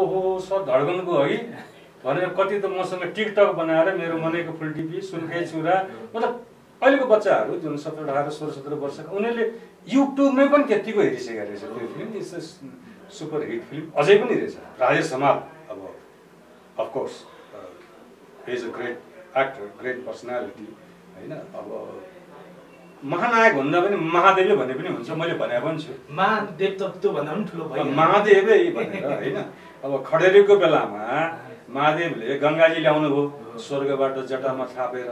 ओहो सर धड्कनको हो कि भनेर कति त मसँग टिकटक बनाएर मेरो मनैको फुलटिपी सुनकै चुरा मतलब अहिलेको बच्चाहरू जुन 17 18 16 17 वर्षका उनीहरूले युट्युबमै पनि त्यतिको हेरिसकेका रहेछ त्यो film it's super hit film अझै पनि रहेछ राजेश हमाल अब of course is a great actor great personality होइन अब महानायक भन्दा पनि महादेवले भन्ने पनि हुन्छ मैले भने पनि छु महादेव त त्यो भन्दा पनि ठुलो भयो महादेवै भनेर होइन अब खडेरीको बेलामा महादेवले गङ्गाजी ल्याउनु भयो स्वर्गबाट जटामा थापेर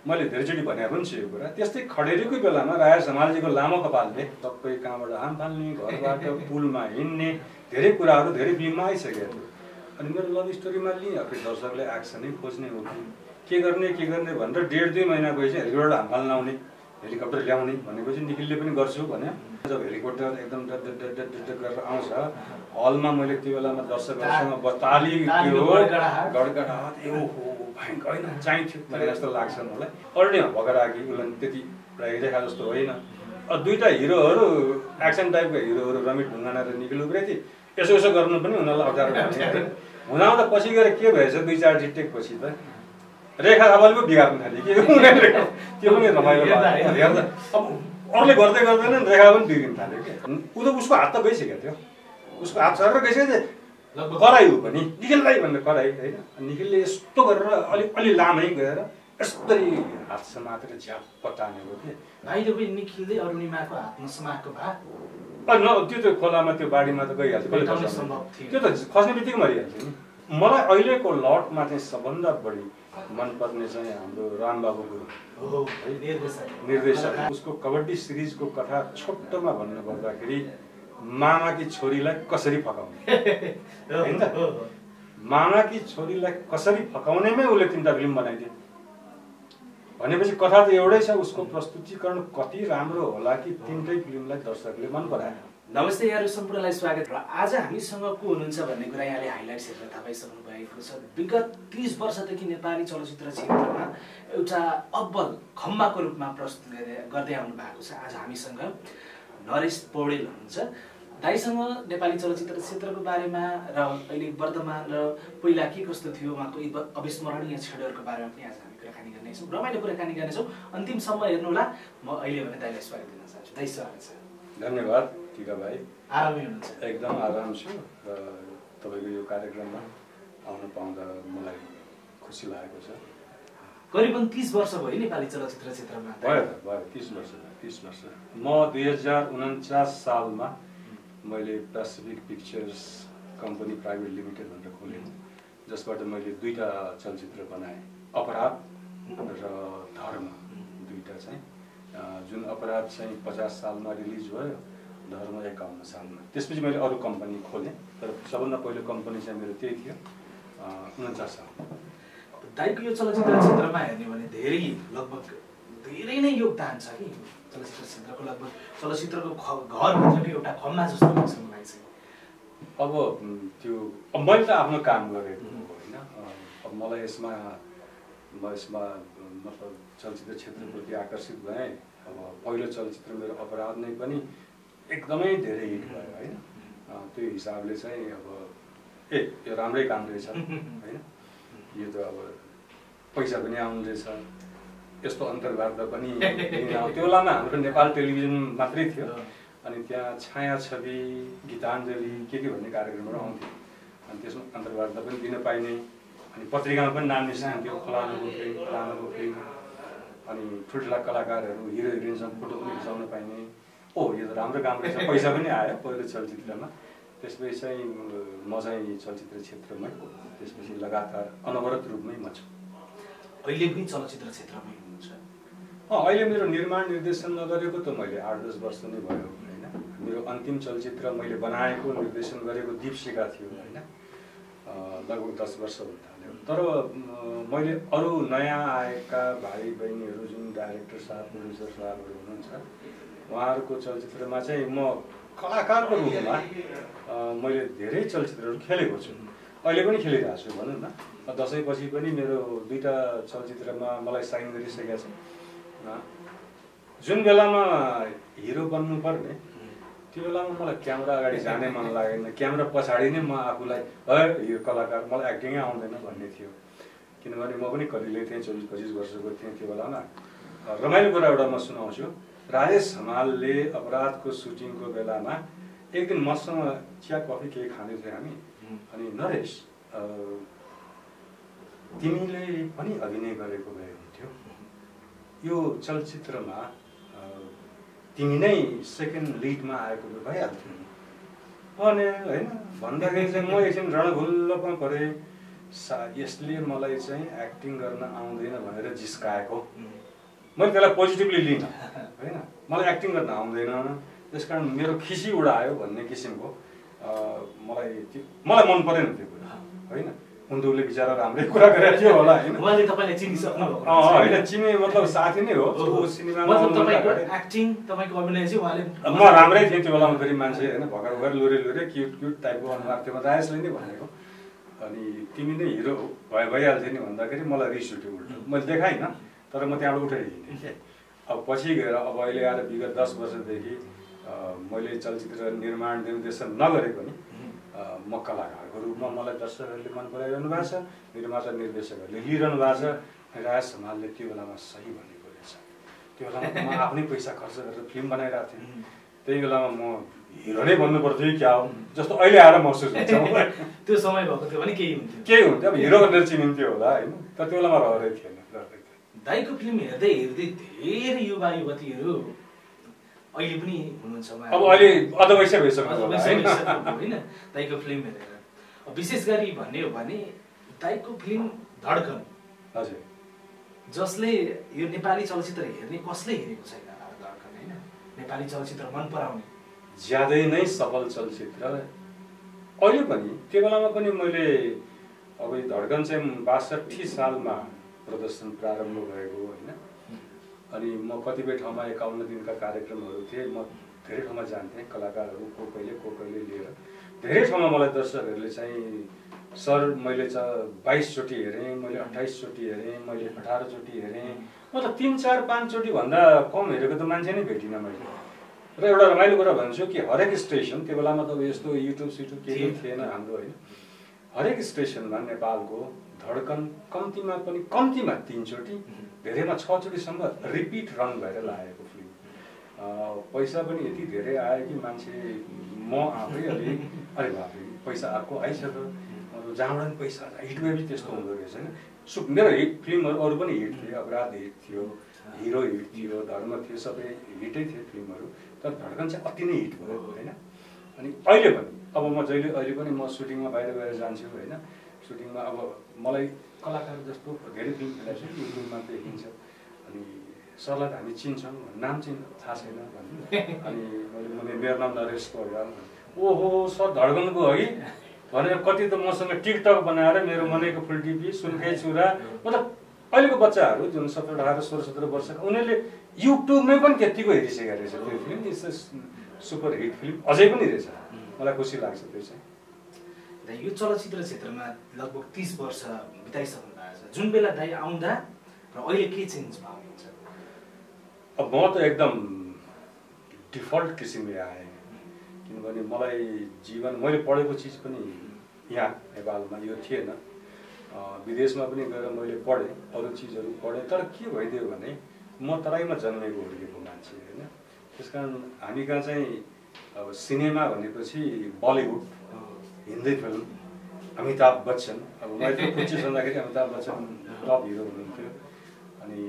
मैले धेरैचोटि भने पनि छु यो कुरा त्यस्तै खडेरीको बेलामा राजेश हमालजीको लामो कपालले सबै कहाँबाट हाम फाल्ने घरबाट पुलमा हिँड्ने धेरै कुराहरू धेरै फिल्ममा आइसकेको थियो अनि मेरो लभ स्टोरीमा लिएँ अब दर्शकले एक्सनै खोज्ने हो कि के गर्ने भनेर 1.5-2 महिना गएपछि हेलिकप्टर हाम फाल्न आउने हेलिकप्टर ल्याउने भनेपछि निखिलले पनि गर्छु भने जब हेलिकप्टर एकदम गरेर आउँछ हलमा मैले त्यो बेलामा दर्शकहरूसँग ताली गडगडाट ए ओहो भयङ्कर होइन चाहिन्थ्यो भने जस्तो लाग्छ मलाई अलरेडी भगरागी उसलाई त्यति रेखा जस्तो होइन दुईटा हिरोहरू एक्सन टाइपका हिरोहरू रमित ढुङ्गाना र निखिल उप्रेती यसो गर्नु पनि उनीहरूलाई अप्ठ्यारो हुँदा पछि गएर के भएछ 2-4 टेक पछि त रेखा खबल पो बिगार्नु थाल्यो कि त्यो पनि रमाइलो हेर्दा अब अरूले गर्दै गर्दैन रेखा पनि बिग्रिनु थाल्यो कि ऊ त उसको हात त गइसकेको थियो उसको हात सरेर गइसक्यो चाहिँ कराइ हो पनि निखिललाई भनेर कराइ होइन निखिलले यस्तो गरेर अलि लामै गएर यस्तरी हात समातेर झ्याप्प टानेको थिएँ भाइले पनि निखिलले अरुणिमाको हातमा समाएको भए त्यो त खोलामा त्यो बाढीमा त गइहाल्छ त्यो त खस्ने बित्तिकै मरिहाल्छ नि मलाई अहिलेको लटमा चाहिँ सबभन्दा बढी मनपर्ने चाहिँ हाम्रो रामबाबु गुरुङ निर्देशक उसको कबड्डी सिरिजको कथा छोटोमा भन्नुपर्दाखेरि मामाकी छोरीलाई कसरी फकाउने होइन त मामाकी छोरीलाई कसरी फकाउनेमै उसले 3टा फिल्म बनाइदियो भनेपछि कथा त एउटै छ उसको प्रस्तुतिकरण कति राम्रो होला कि 3टै फिल्मलाई दर्शकले मन परायो नमस्ते यहाँहरू सम्पूर्णलाई स्वागत र आज हामीसँग को हुनुहुन्छ भन्ने कुरा यहाँले हाइलाइट्स हेरेर थाहा पाइसक्नु भएको छ विगत 30 वर्षदेखि नेपाली चलचित्र क्षेत्रमा एउटा अब्बल खम्बाको रूपमा प्रस्तुत गर्दै आउनु भएको छ आज हामीसँग नरेश पौडेल हुनुहुन्छ दाइसँग नेपाली चलचित्र क्षेत्रको बारेमा र अहिले वर्तमान र पहिला के कस्तो थियो उहाँको अविस्मरणीय क्षणहरूको बारेमा पनि आज हामी कुराकानी गर्नेछौँ रमाइलो कुराकानी गर्नेछौँ अन्तिमसम्म हेर्नुहोला म अहिले भने दाइलाई स्वागत दिन चाहन्छु दाइ स्वागत छ धन्यवाद टिका भाइ आरामै हुनुहुन्छ एकदम आराम छु र तपाईँको यो कार्यक्रममा आउन पाउँदा मलाई खुसी लागेको छ करिबन 30 वर्ष भयो नेपाली चलचित्र क्षेत्रमा भयो 30 वर्ष म 2049 सालमा मैले Pacific pictures company private limited भनेर खोलेँ जसबाट मैले 2टा चलचित्र बनाएँ अपराध र धर्म 2टा चाहिँ जुन अपराध चाहिँ 50 सालमा रिलिज भयो धर्म 51 सालमा त्यसपछि मैले अरू कम्पनी खोलेँ तर सबभन्दा पहिलो कम्पनी चाहिँ मेरो त्यही थियो 49 साल दाइको यो चलचित्र क्षेत्रमा हेर्ने भने लगभग धेरै नै योगदान छ कि चलचित्र क्षेत्रको लगभग चलचित्रको घरभित्रको एउटा खम्बा जस्तो लाग्छ मलाई चाहिँ अब त्यो मैले त आफ्नो काम गरेको होइन अब मलाई यसमा मतलब चलचित्र क्षेत्रप्रति आकर्षित भएँ अब पहिलो चलचित्र मेरो अपराध नै पनि एकदमै धेरै हिट भयो होइन त्यो हिसाबले चाहिँ अब यो राम्रै काम रहेछ होइन यो त अब पैसा पनि आउनु रहेछ यस्तो अन्तर्वार्ता पनि त्यो बेलामा हाम्रो नेपाल टेलिभिजन मात्रै थियो अनि त्यहाँ छाया छवि गीताञ्जली के भन्ने कार्यक्रमहरू आउँथ्यो अनि त्यसमा अन्तर्वार्ता पनि दिन पाइने अनि पत्रिकामा पनि नाम निस्कन्थ्यो फलानुको फिल्म अनि ठुल्ठुला कलाकारहरू हिरो हिरोइनसँग फोटो पनि खिचाउन पाइने ओ यो त राम्रो काम रहेछ पैसा पनि आयो पहिलो चलचित्रमा त्यसपछि चाहिँ म चाहिँ चलचित्र क्षेत्रमै त्यसपछि लगातार अनवरत रूपमै म छु अहिले पनि चलचित्र क्षेत्रमै हुनुहुन्छ अहिले मेरो निर्माण निर्देशन नगरेको त मैले 8-10 वर्ष नै भयो होइन मेरो अन्तिम चलचित्र मैले बनाएको निर्देशन गरेको दीपशिखा थियो होइन लगभग 10 वर्ष हुन थाल्यो तर मैले अरू नयाँ आएका भाइ बहिनीहरू जुन डाइरेक्टर साहब प्रोड्युसर साहबहरू हुनुहुन्छ उहाँहरूको चलचित्रमा चाहिँ म कलाकारको रूपमा मैले धेरै चलचित्रहरू खेलेको छु अहिले पनि खेलिरहेको छु भनौँ न दसैँपछि पनि मेरो 2टा चलचित्रमा मलाई साइन गरिसकेका छ जुन बेलामा हिरो बन्नुपर्ने त्यो बेलामा मलाई क्यामेरा अगाडि जानै मन लागेन, क्यामेरा पछाडि नै म आफूलाई है यो कलाकार मलाई एक्टिङै आउँदैन भन्ने थियो। किनभने म पनि कलिलै थिएँ, 24-25 वर्षको थिएँ त्यो बेलामा। रमाइलो कुरा एउटा म सुनाउँछु। राजेश हमालले अपराधको सुटिङको बेलामा एक दिन मसँग चिया कफी केही खाँदै थियौँ हामी। अनि नरेश तिमीले पनि अभिनय गरेको भए हुन्थ्यो, यो चलचित्रमा तिमी नै सेकेन्ड लिडमा आएको भइहाल्थ्यो नि भने होइन भन्दाखेरि चाहिँ म एकछिन रणभुल्लमा परेँ। यसले मलाई चाहिँ एक्टिङ गर्न आउँदैन भनेर जिस्काएको। मैले त्यसलाई पोजिटिभली लिइनँ होइन, मलाई एक्टिङ गर्न आउँदैन त्यस कारण मेरो खिसी उडायो भन्ने किसिमको मलाई मन परेन त्यो कुरा होइन। उनले बिचरा राम्रै कुरा गरेको थियो होला होइन, उहाँले तपाईँलाई चिनिसक्नु होइन चिने मतलब साथी नै हो सिनेमामा। एक्टिङ तपाईँको अभिनय चाहिँ उहाँले म राम्रै थिएँ त्यो बेलामा, फेरि मान्छे होइन भर्खर भर्खर लुरे क्युट टाइपको अनुहार थियो। राजेशले नै भनेको अनि तिमी नै हिरो भइहाल्थ्यो नि भन्दाखेरि मलाई रिस उठ्यो उल्टो। मैले देखाइनँ तर म त्यहाँबाट उठेर हिँडेँ कि। अब पछि गएर अब अहिले आएर विगत 10 वर्षदेखि मैले चलचित्र निर्माण निर्देशन नगरे पनि म कलाकारको रूपमा मलाई दर्शकहरूले मन पराइरहनु भएको छ, निर्माता निर्देशकहरूले लिइरहनु भएको छ। राजेश हमालले त्यो बेलामा सही भनेको रहेछ। त्यो बेलामा म आफ्नै पैसा खर्च गरेर फिल्म बनाइरहेको थिएँ। त्यही बेलामा म हिरो नै भन्नु पर्थ्यो क्या हो जस्तो अहिले आएर महसुस हुन्छ। त्यो समय भएको थियो भने केही हुन्थ्यो, अब हिरो भनेर चिनिन्थ्यो होला होइन, तर त्यो बेलामा रहरै थिएन। दाइको फिल्म हेर्दै हेर्दै धेरै युवा युवतीहरू अहिले पनि हुनुहुन्छ, अब अहिले अधवैसे भइसक्नु होइन दाइको फिल्म हेरेर। विशेष गरी भन्ने हो भने दाइको फिल्म धड्कन, हजुर, जसले यो नेपाली चलचित्र हेर्ने कसले हेरेको छैन धड्कन होइन, नेपाली चलचित्र मन पराउने ज्यादै नै सफल चलचित्र अहिले पनि। त्यो बेलामा पनि मैले अब यो धड्कन चाहिँ 62 सालमा प्रदर्शन प्रारम्भ भएको होइन। अनि म कतिपय ठाउँमा 51 दिनका कार्यक्रमहरू थिए, म धेरै ठाउँमा जान्थेँ कलाकारहरू को कहिले लिएर। धेरै ठाउँमा मलाई दर्शकहरूले चाहिँ सर मैले 22 चोटि हेरेँ, मैले 28 चोटि हेरेँ, मैले 18 चोटि हेरेँ, मतलब 3, 4, 5 चोटि भन्दा कम हेरेको त मान्छे नै भेटिनँ मैले। र एउटा रमाइलो कुरा भन्छु कि हरेक स्टेसन, त्यो बेलामा त यस्तो युट्युब केही थिएन हाम्रो होइन, हरेक स्टेसनमा नेपालको धड्कन कम्तीमा 3 चोटि, धेरैमा 6 चोटिसम्म रिपिट रन भएर लागेको फिल्म। पैसा पनि यति धेरै आयो कि मान्छे म आफै अरे बाप्रे पैसा आएको आइसक्यो, जहाँबाट पनि पैसा हिट भएपछि त्यस्तो हुँदो रहेछ होइन। मेरो हिट फिल्महरू अरू पनि हिट थियो, अपराध हिट थियो, हिरो हिट थियो, धर्म थियो, सबै हिटै थियो फिल्महरू, तर धड्कन चाहिँ अति नै हिट भयो होइन। अनि अहिले पनि अब म अहिले पनि म सुटिङमा बाहिर गएर जान्छु होइन, सुटिङमा अब मलाई कलाकार जस्तो धेरै फिल्म खेलाएको छु, युट्युबमा देखिन्छ। अनि सरलाई हामी चिन्छौँ, नाम चाहिँ थाहा छैन भन्नु। अनि मैले मेरो नाम नरेश पौड्याल, ओहो सर धड्कनको हो कि भनेर कति त मसँग टिकटक बनाएर मेरो मनैको फुलटिपी, सुनकै चुरा, मतलब अहिलेको बच्चाहरू जुन 17, 18, 16, 17 वर्षका उनीहरूले युट्युबमै पनि त्यत्तिको हेरिसकेको रहेछ त्यो film. It's super hit film अझै पनि रहेछ, मलाई खुसी लाग्छ त्यो चाहिँ। यो चलचित्र क्षेत्रमा लगभग 30 वर्ष बिताइसक्नु भएको छ, जुन बेला दाइ आउँदा र अहिले के चेन्ज पाउनुहुन्छ? अब म त एकदम डिफल्ट किसिमले आएँ, किनभने मलाई जीवन मैले पढेको चिज पनि यहाँ नेपालमा यो थिएन। विदेशमा पनि गएर मैले पढेँ, अरू चिजहरू पढेँ, तर के भइदियो भने म तराईमा जन्मेको हुर्केको मान्छे होइन। त्यस कारण हामी कहाँ चाहिँ अब सिनेमा भनेपछि बलिउड, हिन्दी फिल्म, अमिताभ बच्चन, अब मैले कुची सुन्दाखेरि अमिताभ बच्चन टप हिरो हुनुहुन्थ्यो। अनि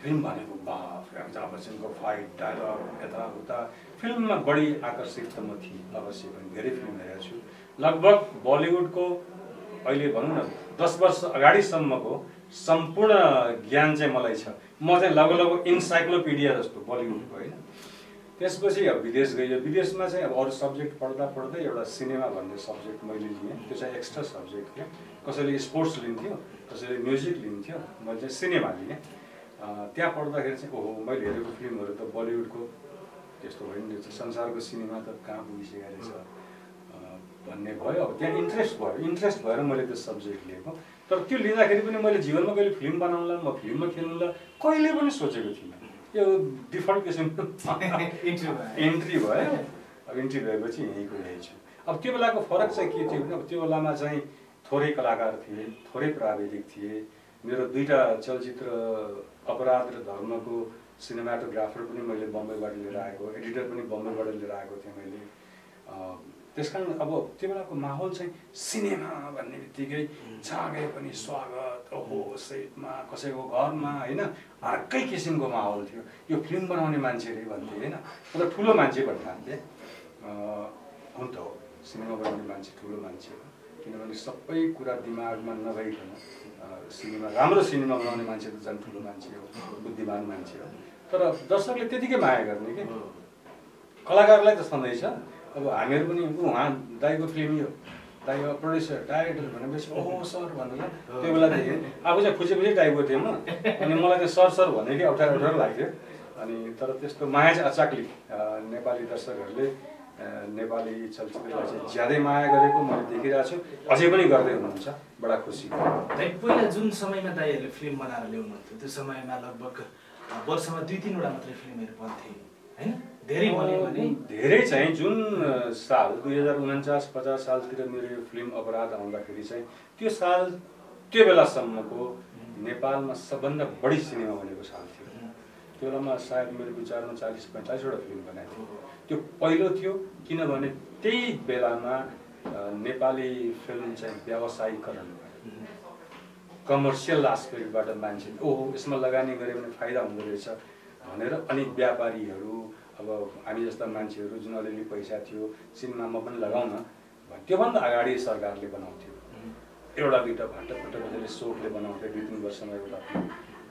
फिल्म भनेको बाफ अमिताभ बच्चनको फाइट डायलग यताउता, फिल्ममा बढी आकर्षित त म थिएँ, अवश्य पनि धेरै फिल्म हेरेको छु। लगभग बलिउडको अहिले भनौँ न 10 वर्ष अगाडिसम्मको सम्पूर्ण ज्ञान चाहिँ मलाई छ। म चाहिँ लगभग इन्साइक्लोपिडिया जस्तो बलिउडको होइन। त्यसपछि अब विदेश गयो, विदेशमा चाहिँ अब अरू सब्जेक्ट पढ्दा एउटा सिनेमा भन्ने सब्जेक्ट मैले लिएँ, त्यो चाहिँ एक्स्ट्रा सब्जेक्ट थियो। कसैले स्पोर्ट्स लिन्थ्यो, कसैले म्युजिक लिन्थ्यो, मैले चाहिँ सिनेमा लिएँ। त्यहाँ पढ्दाखेरि चाहिँ ओहो मैले हेरेको फिल्महरू त बलिउडको त्यस्तो होइन रहेछ, संसारको सिनेमा त कहाँ पुगिसकेको रहेछ भन्ने भयो। अब त्यहाँ इन्ट्रेस्ट भएर मैले त्यो सब्जेक्ट लिएको। तर त्यो लिँदाखेरि पनि मैले जीवनमा कहिले फिल्म बनाउनलाई, म फिल्ममा खेल्नुलाई कहिले पनि सोचेको थिइनँ। यो डिफल्ट किसिमको इन्ट्री भयो। अब इन्ट्री भएपछि यहीँको यही छु। अब त्यो बेलाको फरक चाहिँ के थियो भने अब त्यो बेलामा चाहिँ थोरै कलाकार थिए, थोरै प्राविधिक थिए। मेरो 2टा चलचित्र अपराध र धर्मको सिनेमाटोग्राफर पनि मैले बम्बईबाट लिएर आएको, एडिटर पनि बम्बईबाट लिएर आएको थिएँ मैले। त्यसकारण अब त्यो बेलाको माहौल चाहिँ सिनेमा भन्ने बित्तिकै जहाँ गए पनि स्वागत, ओहो सेटमा कसैको घरमा होइन, अर्कै किसिमको माहौल थियो। यो फिल्म बनाउने मान्छेले भन्थे होइन, मतलब ठुलो मान्छे भन्थे। हुन त हो, सिनेमा बनाउने मान्छे ठुलो मान्छे हो, किनभने सबै कुरा दिमागमा नभइकन सिनेमा, राम्रो सिनेमा बनाउने मान्छे त झन् ठुलो मान्छे हो, बुद्धिमान मान्छे हो। तर दर्शकले त्यतिकै माया गर्ने कि कलाकारलाई त सधैँ छ। अब हामीहरू पनि उहाँ दाइको फिल्म यो, दाइ प्रड्युसर डाइरेक्टर भनेपछि ओहो सर भनेर त्यो बेलादेखि आफू चाहिँ खुसी टाइपको थिएँ म। अनि मलाई त्यो सर भन्ने कि अप्ठ्यारो लाग्थ्यो। अनि तर त्यस्तो माया चाहिँ अचाकली नेपाली दर्शकहरूले नेपाली चलचित्रलाई चाहिँ ज्यादै माया गरेको मैले देखिरहेको छु, अझै पनि गर्दै हुनुहुन्छ। बडा खुसी। पहिला जुन समयमा दाइहरूले फिल्म बनाएर ल्याउनुहुन्थ्यो त्यो समयमा लगभग वर्षमा 2-3वटा मात्रै फिल्महरू बन्थे होइन? धेरै चाहिँ जुन साल 2049-50 सालतिर मेरो यो फिल्म अपराध आउँदाखेरि चाहिँ त्यो साल त्यो बेलासम्मको नेपालमा सबभन्दा बढी सिनेमा बनेको साल थियो। त्यो बेलामा सायद मेरो विचारमा 40-45वटा फिल्म बनाएको थियो। त्यो पहिलो थियो किनभने त्यही बेलामा नेपाली फिल्म चाहिँ व्यावसायिकरण भयो। कमर्सियल आस्पेक्टबाट मान्छे ओहो यसमा लगानी गऱ्यो भने फाइदा हुँदो रहेछ भनेर अनि व्यापारीहरू अब हामी जस्ता मान्छेहरू जुन अलिअलि पैसा थियो सिनेमामा पनि लगाउन भन्यो। त्योभन्दा अगाडि सरकारले बनाउँथ्यो, एउटा 2टा भाटाफुटाले सोखले बनाउँथ्यो। 2-3 वर्षमा एउटा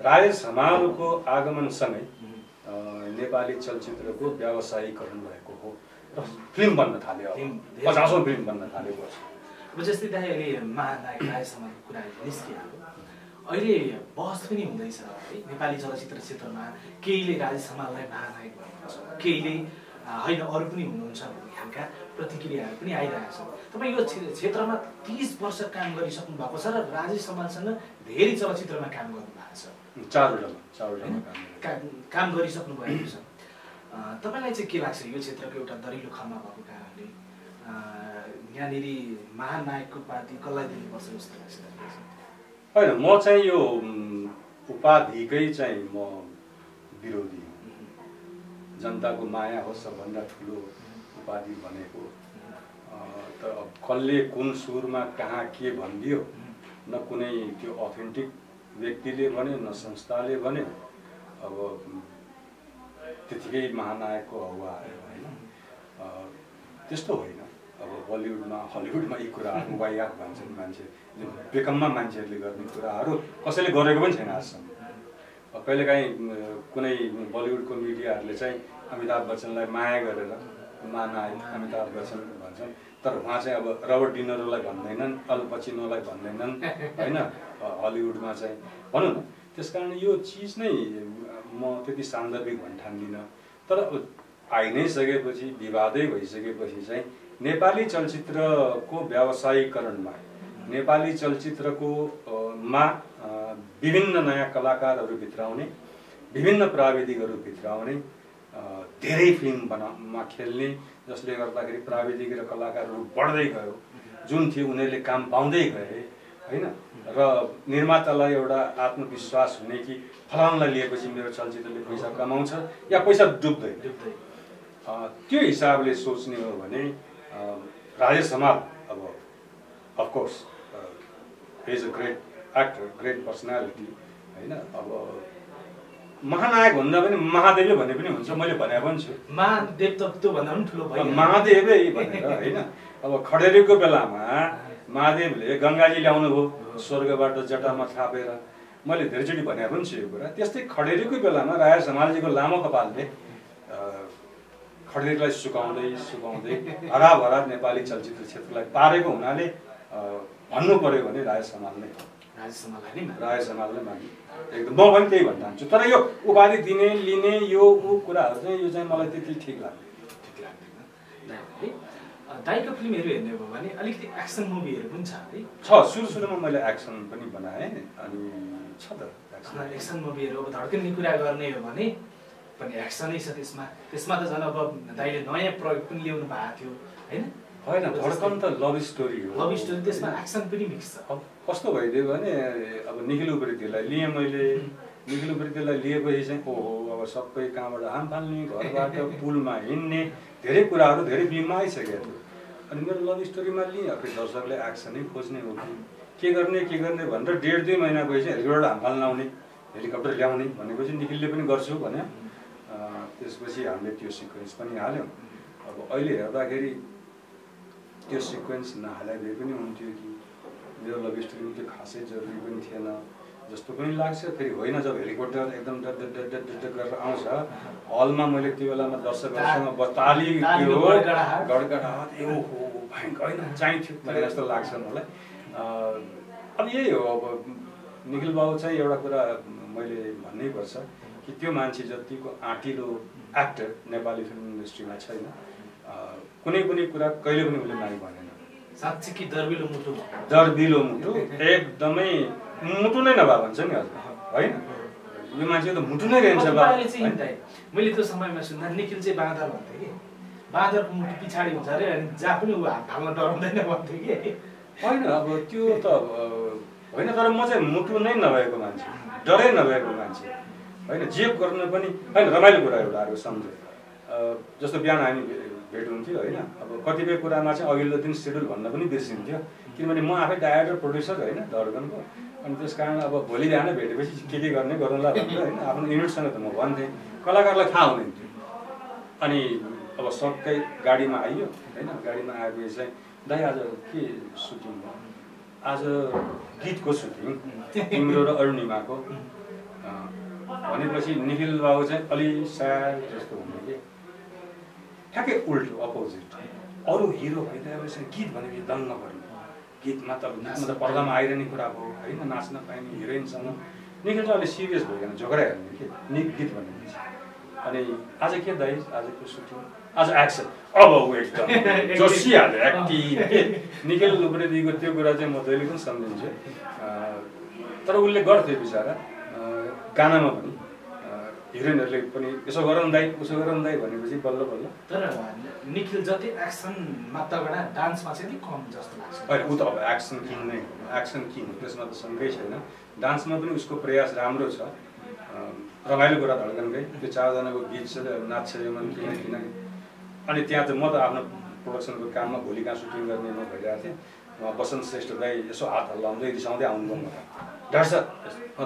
राजेश हमालको आगमनसँगै नेपाली चलचित्रको व्यावसायिकरण भएको हो र फिल्म बन्न थाल्यो। 50औं फिल्म बन्न थालेको छ। अब जस्तै दाइ अहिले महानायक राजेश हमालको कुरा निस्किहाल्यो, अहिले बहस पनि हुँदैछ है नेपाली चलचित्र क्षेत्रमा। केहीले राजेश हमाललाई महानायक भन्नुहुन्छ, केहीले होइन अरू पनि हुनुहुन्छ भन्ने खालका प्रतिक्रियाहरू पनि आइरहेको छ। तपाईँ यो क्षेत्रमा 30 वर्ष काम गरिसक्नु भएको छ र राजेश हमालसँग धेरै चलचित्रमा काम गर्नुभएको छ। 4वटा काम गरिसक्नु भएको छ। तपाईँलाई चाहिँ के लाग्छ यो क्षेत्रको एउटा दरिलो खम्बा भएको कारणले यहाँनिर महानायकको उपाधि कसलाई दिनुपर्छ जस्तो लाग्छ? होइन, म चाहिँ यो उपाधिकै चाहिँ म विरोधी हुँ। जनताको माया हो सबभन्दा ठुलो उपाधि भनेको। तर अब कसले कुन सुरमा कहाँ के भनिदियो, न कुनै त्यो अथेन्टिक व्यक्तिले भन्यो न संस्थाले भन्यो। अब त्यतिकै महानायकको हवा आयो होइन। त्यस्तो होइन। अब बलिउडमा हलिउडमा यी कुराहरू वाहियात भन्छन् मान्छे, बेकममा मान्छेहरूले गर्ने कुराहरू कसैले गरेको पनि छैन आजसम्म। कहिलेकाहीँ कुनै बलिउडको मिडियाहरूले चाहिँ अमिताभ बच्चनलाई माया गरेर महानायक अमिताभ बच्चन भन्छन्, तर उहाँ चाहिँ अब रबर्ट डिनरोलाई भन्दैनन्, अल पचिनोलाई भन्दैनन् होइन हलिउडमा चाहिँ भनौँ न। त्यस कारण यो चिज नै म त्यति सान्दर्भिक भन्न ठान्दिनँ। तर आइ नै सकेपछि, विवादै भइसकेपछि चाहिँ नेपाली चलचित्रको व्यावसायिकरणमा, नेपाली चलचित्रको मा विभिन्न नयाँ कलाकारहरू भित्राउने, विभिन्न प्राविधिकहरू भित्राउने, धेरै फिल्ममा खेल्ने, जसले गर्दाखेरि प्राविधिक र कलाकारहरू बढ्दै गयो। जुन थियो उनीहरूले काम पाउँदै गए होइन। र निर्मातालाई एउटा आत्मविश्वास हुने कि फलानलाई लिएपछि मेरो चलचित्रले पैसा कमाउँछ या पैसा डुब्दै। त्यो हिसाबले सोच्ने हो भने राजेश हमाल अब of course is a great actor, great personality होइन। अब महानायक भन्दा पनि महादेवै भन्ने पनि हुन्छ, मैले भनेको पनि छु। महादेव त त्यो भन्दा पनि ठुलो भयो, महादेवै भनेर होइन। अब खडेरीको बेलामा महादेवले गङ्गाजी ल्याउनु भयो स्वर्गबाट जटामा थापेर, मैले धेरैचोटि भनेको पनि छु यो कुरा। त्यस्तै खडेरीको बेलामा राजेश हमालजीको लामो कपालले खडेरीलाई सुकाउँदै हराभरा नेपाली चलचित्र क्षेत्रलाई पारेको हुनाले भन्नु पर्यो भने राजेश हमाल नै हो। राजेश हमाललाई मानि एकदम म पनि त्यही भन्न चाहन्छु। तर यो उपाधि दिने लिने यो कुराहरू चाहिँ यो चाहिँ मलाई त्यति ठिक लाग्दैन। दाइको फिल्महरू हेर्ने हो भने अलिकति एक्सन मुभीहरू पनि छ है? छ, सुरुमा मैले एक्सन पनि बनाएँ अनि छ त एक्सन मुभीहरू। अब धड्कनले कुरा गर्ने हो भने पनि एक्सनै छ त्यसमा त झन् अब दाइले नयाँ प्रयोग पनि ल्याउनु भएको थियो होइन होइन धड्कन त लभ स्टोरी हो लभ स्टोरी त्यसमा एक्सन पनि मिक्स छ अब कस्तो भइदियो भने अब निखिल उप्रेतीलाई लिएँ मैले निखिल उप्रेतीलाई लिएपछि चाहिँ ओहो अब सबै कहाँबाट हाम फाल्ने घरबाट पुलमा हिँड्ने धेरै कुराहरू धेरै बिउमा आइसकेको थियो अनि मेरो लभ स्टोरीमा लिएँ अब दर्शकले एक्सनै खोज्ने हो कि के गर्ने भनेर 1.5-2 महिना गएपछि हेलिकप्टर हाम फाल्न आउने हेलिकप्टर ल्याउने भनेपछि निखिलले पनि गर्छु भन्यो त्यसपछि हामीले त्यो सिक्वेन्स पनि हाल्यौँ अब अहिले हेर्दाखेरि त्यो सिक्वेन्स नहाले भए पनि हुन्थ्यो कि मेरो लभ स्टोरीमा त्यो खासै जरुरी पनि थिएन जस्तो पनि लाग्छ फेरि होइन जब हेलिकप्टर एकदम डट गरेर आउँछ हलमा मैले त्यो बेलामा दर्शकहरूसँग ताली गडगडाहट ए ओहो भयङ्कर होइन चाहिन्थ्यो भने जस्तो लाग्छ मलाई अब यही हो अब निखिल बाबु चाहिँ एउटा कुरा मैले भन्नै पर्छ कि त्यो मान्छे जतिको आँटिलो एक्टर नेपाली फिल्म इन्डस्ट्रीमा छैन कुनै पनि कुरा कहिले पनि उसले नाइ भनेन साँच्चै कि दर्बिलो मुटु एकदमै मुटु नै नभए भन्छ नि हजुर होइन यो मान्छे त मुटु नै रहन्छ मैले त्यो समयमा सुन्दा निखिल चाहिँ बाँदर भन्थ्यो कि बाँदरको मुटु पछाडि हुन्छ अरे अनि जहाँ पनि ऊ हात हाल्न डराउँदैन भन्थ्यो कि होइन अब त्यो त होइन तर म चाहिँ मुटु नै नभएको मान्छे डरै नभएको मान्छे होइन जे गर्न पनि होइन रमाइलो कुरा एउटा अर्को सम्झ्यो जस्तो बिहान हामी भेट हुन्थ्यो होइन अब कतिपय कुरामा चाहिँ अघिल्लो दिन सेड्युल भन्न पनि बिर्सिन्थ्यो किनभने म आफै डाइरेक्टर प्रोड्युसर होइन धड्कनको अनि त्यस कारण अब भोलि बिहान भेटेपछि के गर्ने गरौँला भनेर होइन आफ्नो युनिटसँग त म भन्थेँ कलाकारलाई थाहा हुँदैन थियो अनि अब सबै गाडीमा आइयो होइन गाडीमा आएपछि चाहिँ दाइ आज के सुटिङ भयो आज गीतको सुटिङ तिम्रो र अरुणिमाको भनेपछि निखिल बाबु चाहिँ अलि स्याड जस्तो हुने कि ठ्याक्कै उल्टो अपोजिट अरू हिरो भइदिएपछि गीत भनेपछि दङ्ग गर्ने गीतमा त पर्दामा आइरहने कुरा भयो होइन नाच्न पाइने हिरोइनसँग निखिल चाहिँ अलिक सिरियस भइकन झगडा हेर्ने कि गीत भनेपछि अनि आज के दाइ आजको सुटिङ आज एक्सन अब ऊ एकदम जोसिहाल्यो एक्टिभ निखिल उप्रेतीको त्यो कुरा चाहिँ म जहिले पनि सम्झिन्छु तर उसले गर्थ्यो बिचरा गानामा पनि हिरोइनहरूले पनि यसो गरौँ दाइ उसो गरौँ दाइ भनेपछि बल्ल बल्ल तर निखिल जति एक्सनमा तगडा डान्समा चाहिँ अलिक कम जस्तो लाग्छ होइन ऊ त अब एक्सन किङ नै एक्सन किङ त्यसमा त शङ्कै छैन डान्समा पनि उसको प्रयास राम्रो छ रमाइलो कुरा धड्कनकै त्यो 4 जनाको गीत छ नाच्छ यो मन किन अनि त्यहाँ चाहिँ म त आफ्नो प्रोडक्सनको काममा भोलि कहाँ सुटिङ गर्ने म भइरहेको थिएँ बसन्त श्रेष्ठ दाइ यसो हात हल्लाउँदै रिसाउँदै आउनुभयो म डाक्टर सर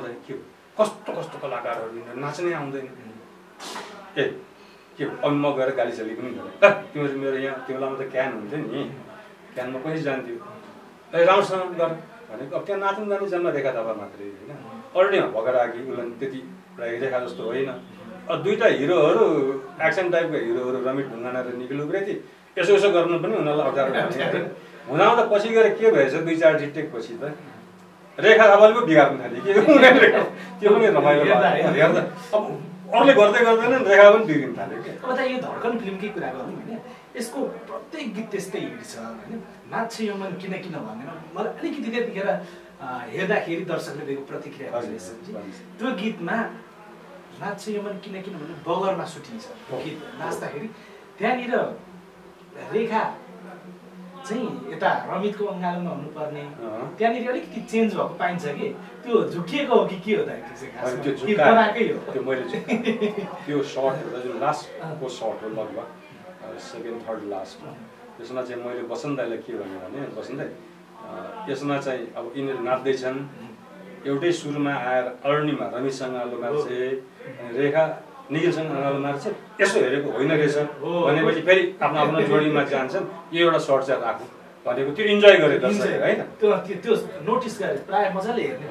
दाइ के कस्तो कस्तो कलाकारहरू नाच्नै आउँदैन ए के अब म गएर गाली चली पनि गरेँ तिम्रो मेरो यहाँ त्यो बेलामा त क्यान हुन्थ्यो नि क्यानमा कहिले जान्थ्यो ए राम्रोसँग गर भनेको अब त्यहाँ नाच्नु जाने जन्म रेखा थापा मात्रै होइन अरूले भगेर कि उसलाई त्यति रेखा जस्तो होइन अब दुईवटा हिरोहरू एक्सन टाइपको हिरोहरू रमित ढुङ्गाना र निखिल उप्रेती यसो यसो गर्नु पनि उनीहरूलाई अप्ठ्यारो हुँदा पछि गएर के भएछ 2-4 टेक पछि त रेखा थापाले पो बिगार्नु थाल्यो कि त्यो पनि रमाइलो हेर्दा अब अरूले गर्दै गर्दैन रेखा पनि बिग्रिनु थाल्यो कि अब त यो धड्कन फिल्मकै कुरा गरौँ होइन यसको प्रत्येक गीत त्यस्तै हिट छ होइन नाच्छ यो मन किन भनेर मलाई अलिकति त्यतिखेर हेर्दाखेरि दर्शकले दिएको प्रतिक्रिया त्यो गीतमा नाच्छ यो मन किन भने बगरमा सुटिङ छ गीत नाच्दाखेरि त्यहाँनिर रेखा चाहिँ यता रमितको अङ्गालोमा हुनुपर्ने त्यहाँनिर अलिकति चेन्ज भएको पाइन्छ कि त्यो झुकिएको हो कि के हो त त्यो मैले त्यो सर्ट जुन लास्टको सर्ट हो लगभग 2nd 3rd लास्टमा त्यसमा चाहिँ मैले बसन्त दाइलाई के भने बसन्त दाइ यसमा चाहिँ अब यिनीहरू नाच्दैछन् एउटै सुरुमा आएर अरुणिमा रमितसँग आलो मार्छे रेखा निखिलसँग आलो मार्छे यसो हेरेको होइन रहेछ भनेपछि फेरि आफ्नो आफ्नो जोडीमा जान्छन् यो एउटा सर्ट चाहिँ राख्नु भनेको त्यो इन्जोय गरे दर्शकले होइन त्यो नोटिस गरे प्राय मजाले हेर्ने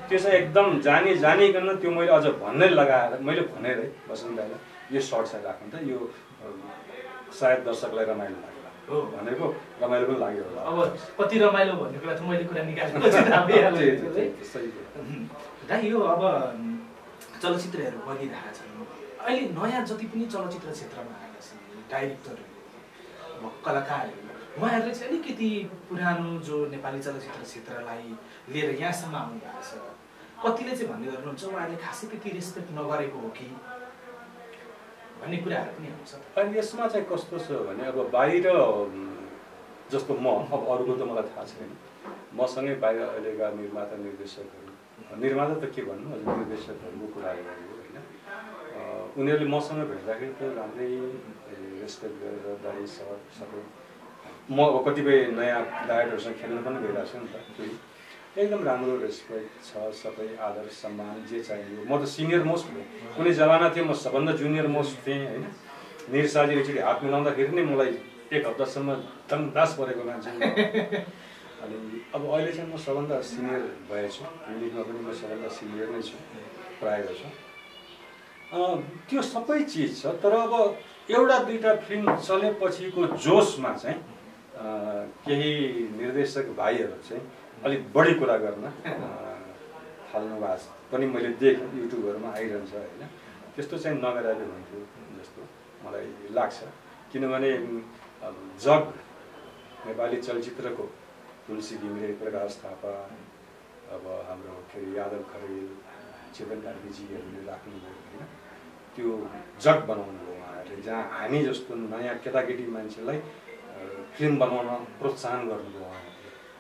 त्यो चाहिँ एकदम जानिकन त्यो मैले अझ भन्नै लगाएर मैले भनेर बसन्त दाइलाई यो सर्ट चाहिँ राख्नु त यो सायद दर्शकलाई रमाइलो लाग्ला भनेको रमाइलो पनि लाग्यो होला अब कति रमाइलो भन्ने कुरा त मैले कुरा निकालेको दाइ यो अब चलचित्रहरू बगिरहेका छन् अहिले नयाँ जति पनि चलचित्र क्षेत्रमा आएका छन् डाइरेक्टरहरू कलाकारहरू उहाँहरूले चाहिँ अलिकति पुरानो जो नेपाली चलचित्र क्षेत्रलाई लिएर यहाँसम्म आउनु भएको छ कतिले चाहिँ भन्ने गर्नुहुन्छ उहाँहरूले खासै त्यति रेस्पेक्ट नगरेको हो कि भन्ने कुराहरू पनि आउँछ। अनि यसमा चाहिँ कस्तो छ भने अब बाहिर जस्तो म अब अरूको त मलाई थाहा छैन, मसँगै बाहिर अहिलेका निर्माता निर्देशकहरू, निर्माता त के भन्नु हजुर, निर्देशकहरूको कुरा गरेको होइन, उनीहरूले मसँग भेट्दाखेरि त राम्रै रेस्पेक्ट गरेर दाइ सर सबै, म अब कतिपय नयाँ डाइरेक्टरसँग खेल्न पनि गइरहेको छु नि त, फेरि एकदम राम्रो रेस्पेक्ट छ, सबै आदर सम्मान जे चाहियो। म त सिनियर मोस्ट हो, कुनै जमाना थियो म सबभन्दा जुनियर मोस्ट थिएँ होइन। निरसाजी एकचोटि हात मिलाउँदाखेरि नै मलाई 1 हप्तासम्म दङदास परेको मान्छे। अनि अब अहिले चाहिँ म सबभन्दा सिनियर भएछु, युनिटमा पनि म सबभन्दा सिनियर नै छु प्रायः छु। त्यो सबै चिज छ, तर अब एउटा दुईवटा फिल्म चलेपछिको जोसमा चाहिँ केही निर्देशक भाइहरू चाहिँ अलिक बढी कुरा गर्न थाल्नु भएको पनि मैले देखेँ, युट्युबहरूमा आइरहन्छ होइन। त्यस्तो चाहिँ नगरेको हुन्थ्यो जस्तो मलाई लाग्छ, किनभने जग नेपाली चलचित्रको तुलसी घिमिरे, प्रकाश थापा, अब हाम्रो फेरि यादव खरेल, चेतन कार्कीजीहरूले राख्नुभयो होइन, त्यो जग बनाउनु भयो उहाँहरूले, जहाँ हामी जस्तो नयाँ केटाकेटी मान्छेलाई फिल्म बनाउन प्रोत्साहन गर्नुभयो उहाँहरूले।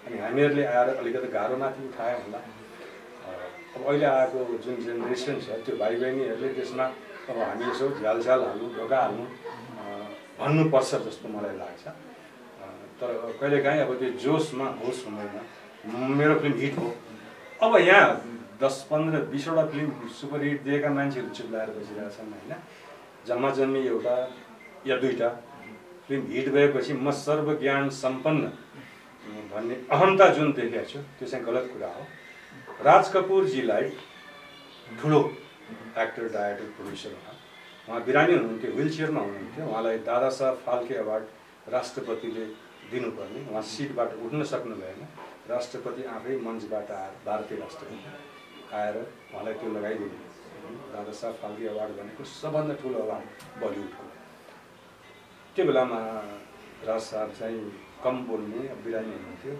अनि हामीहरूले आएर अलिकति गाह्रो माथि उठायो होला। अब अहिले आएको जुन जेनेरेसन छ त्यो भाइ बहिनीहरूले त्यसमा अब हामी यसो झ्यालझ्याल हाल्नु, ढोका हाल्नु भन्नुपर्छ जस्तो मलाई लाग्छ। तर कहिलेकाहीँ अब त्यो जोसमा होस् हुँदैन। मेरो फिल्म हिट हो, अब यहाँ 10, 15, 20वटा फिल्म सुपरहिट दिएका मान्छेहरू चिप्लाएर बसिरहेछन् होइन। जम्मा जम्मी एउटा या दुईवटा फिल्म हिट भएपछि म सर्वज्ञान सम्पन्न भन्ने अहमता जुन देखेको छु त्यो चाहिँ गलत कुरा हो। राज कपुरजीलाई ठुलो एक्टर, डाइरेक्टर, प्रोड्युसर उहाँ बिरामी हुनुहुन्थ्यो, व्हिल चेयरमा हुनुहुन्थ्यो, उहाँलाई दादा साहब फाल्के अवार्ड राष्ट्रपतिले दिनुपर्ने, उहाँ सिटबाट उठ्न सक्नु भएन, राष्ट्रपति आफै मञ्चबाट आएर, भारतीय राष्ट्रपति आएर उहाँलाई त्यो लगाइदिनु। दादा साहब फाल्के अवार्ड भनेको सबभन्दा ठुलो अवार्ड बलिउडको। त्यो बेलामा राज साहब चाहिँ कम बोल्ने, बिरामी हुनुहुन्थ्यो,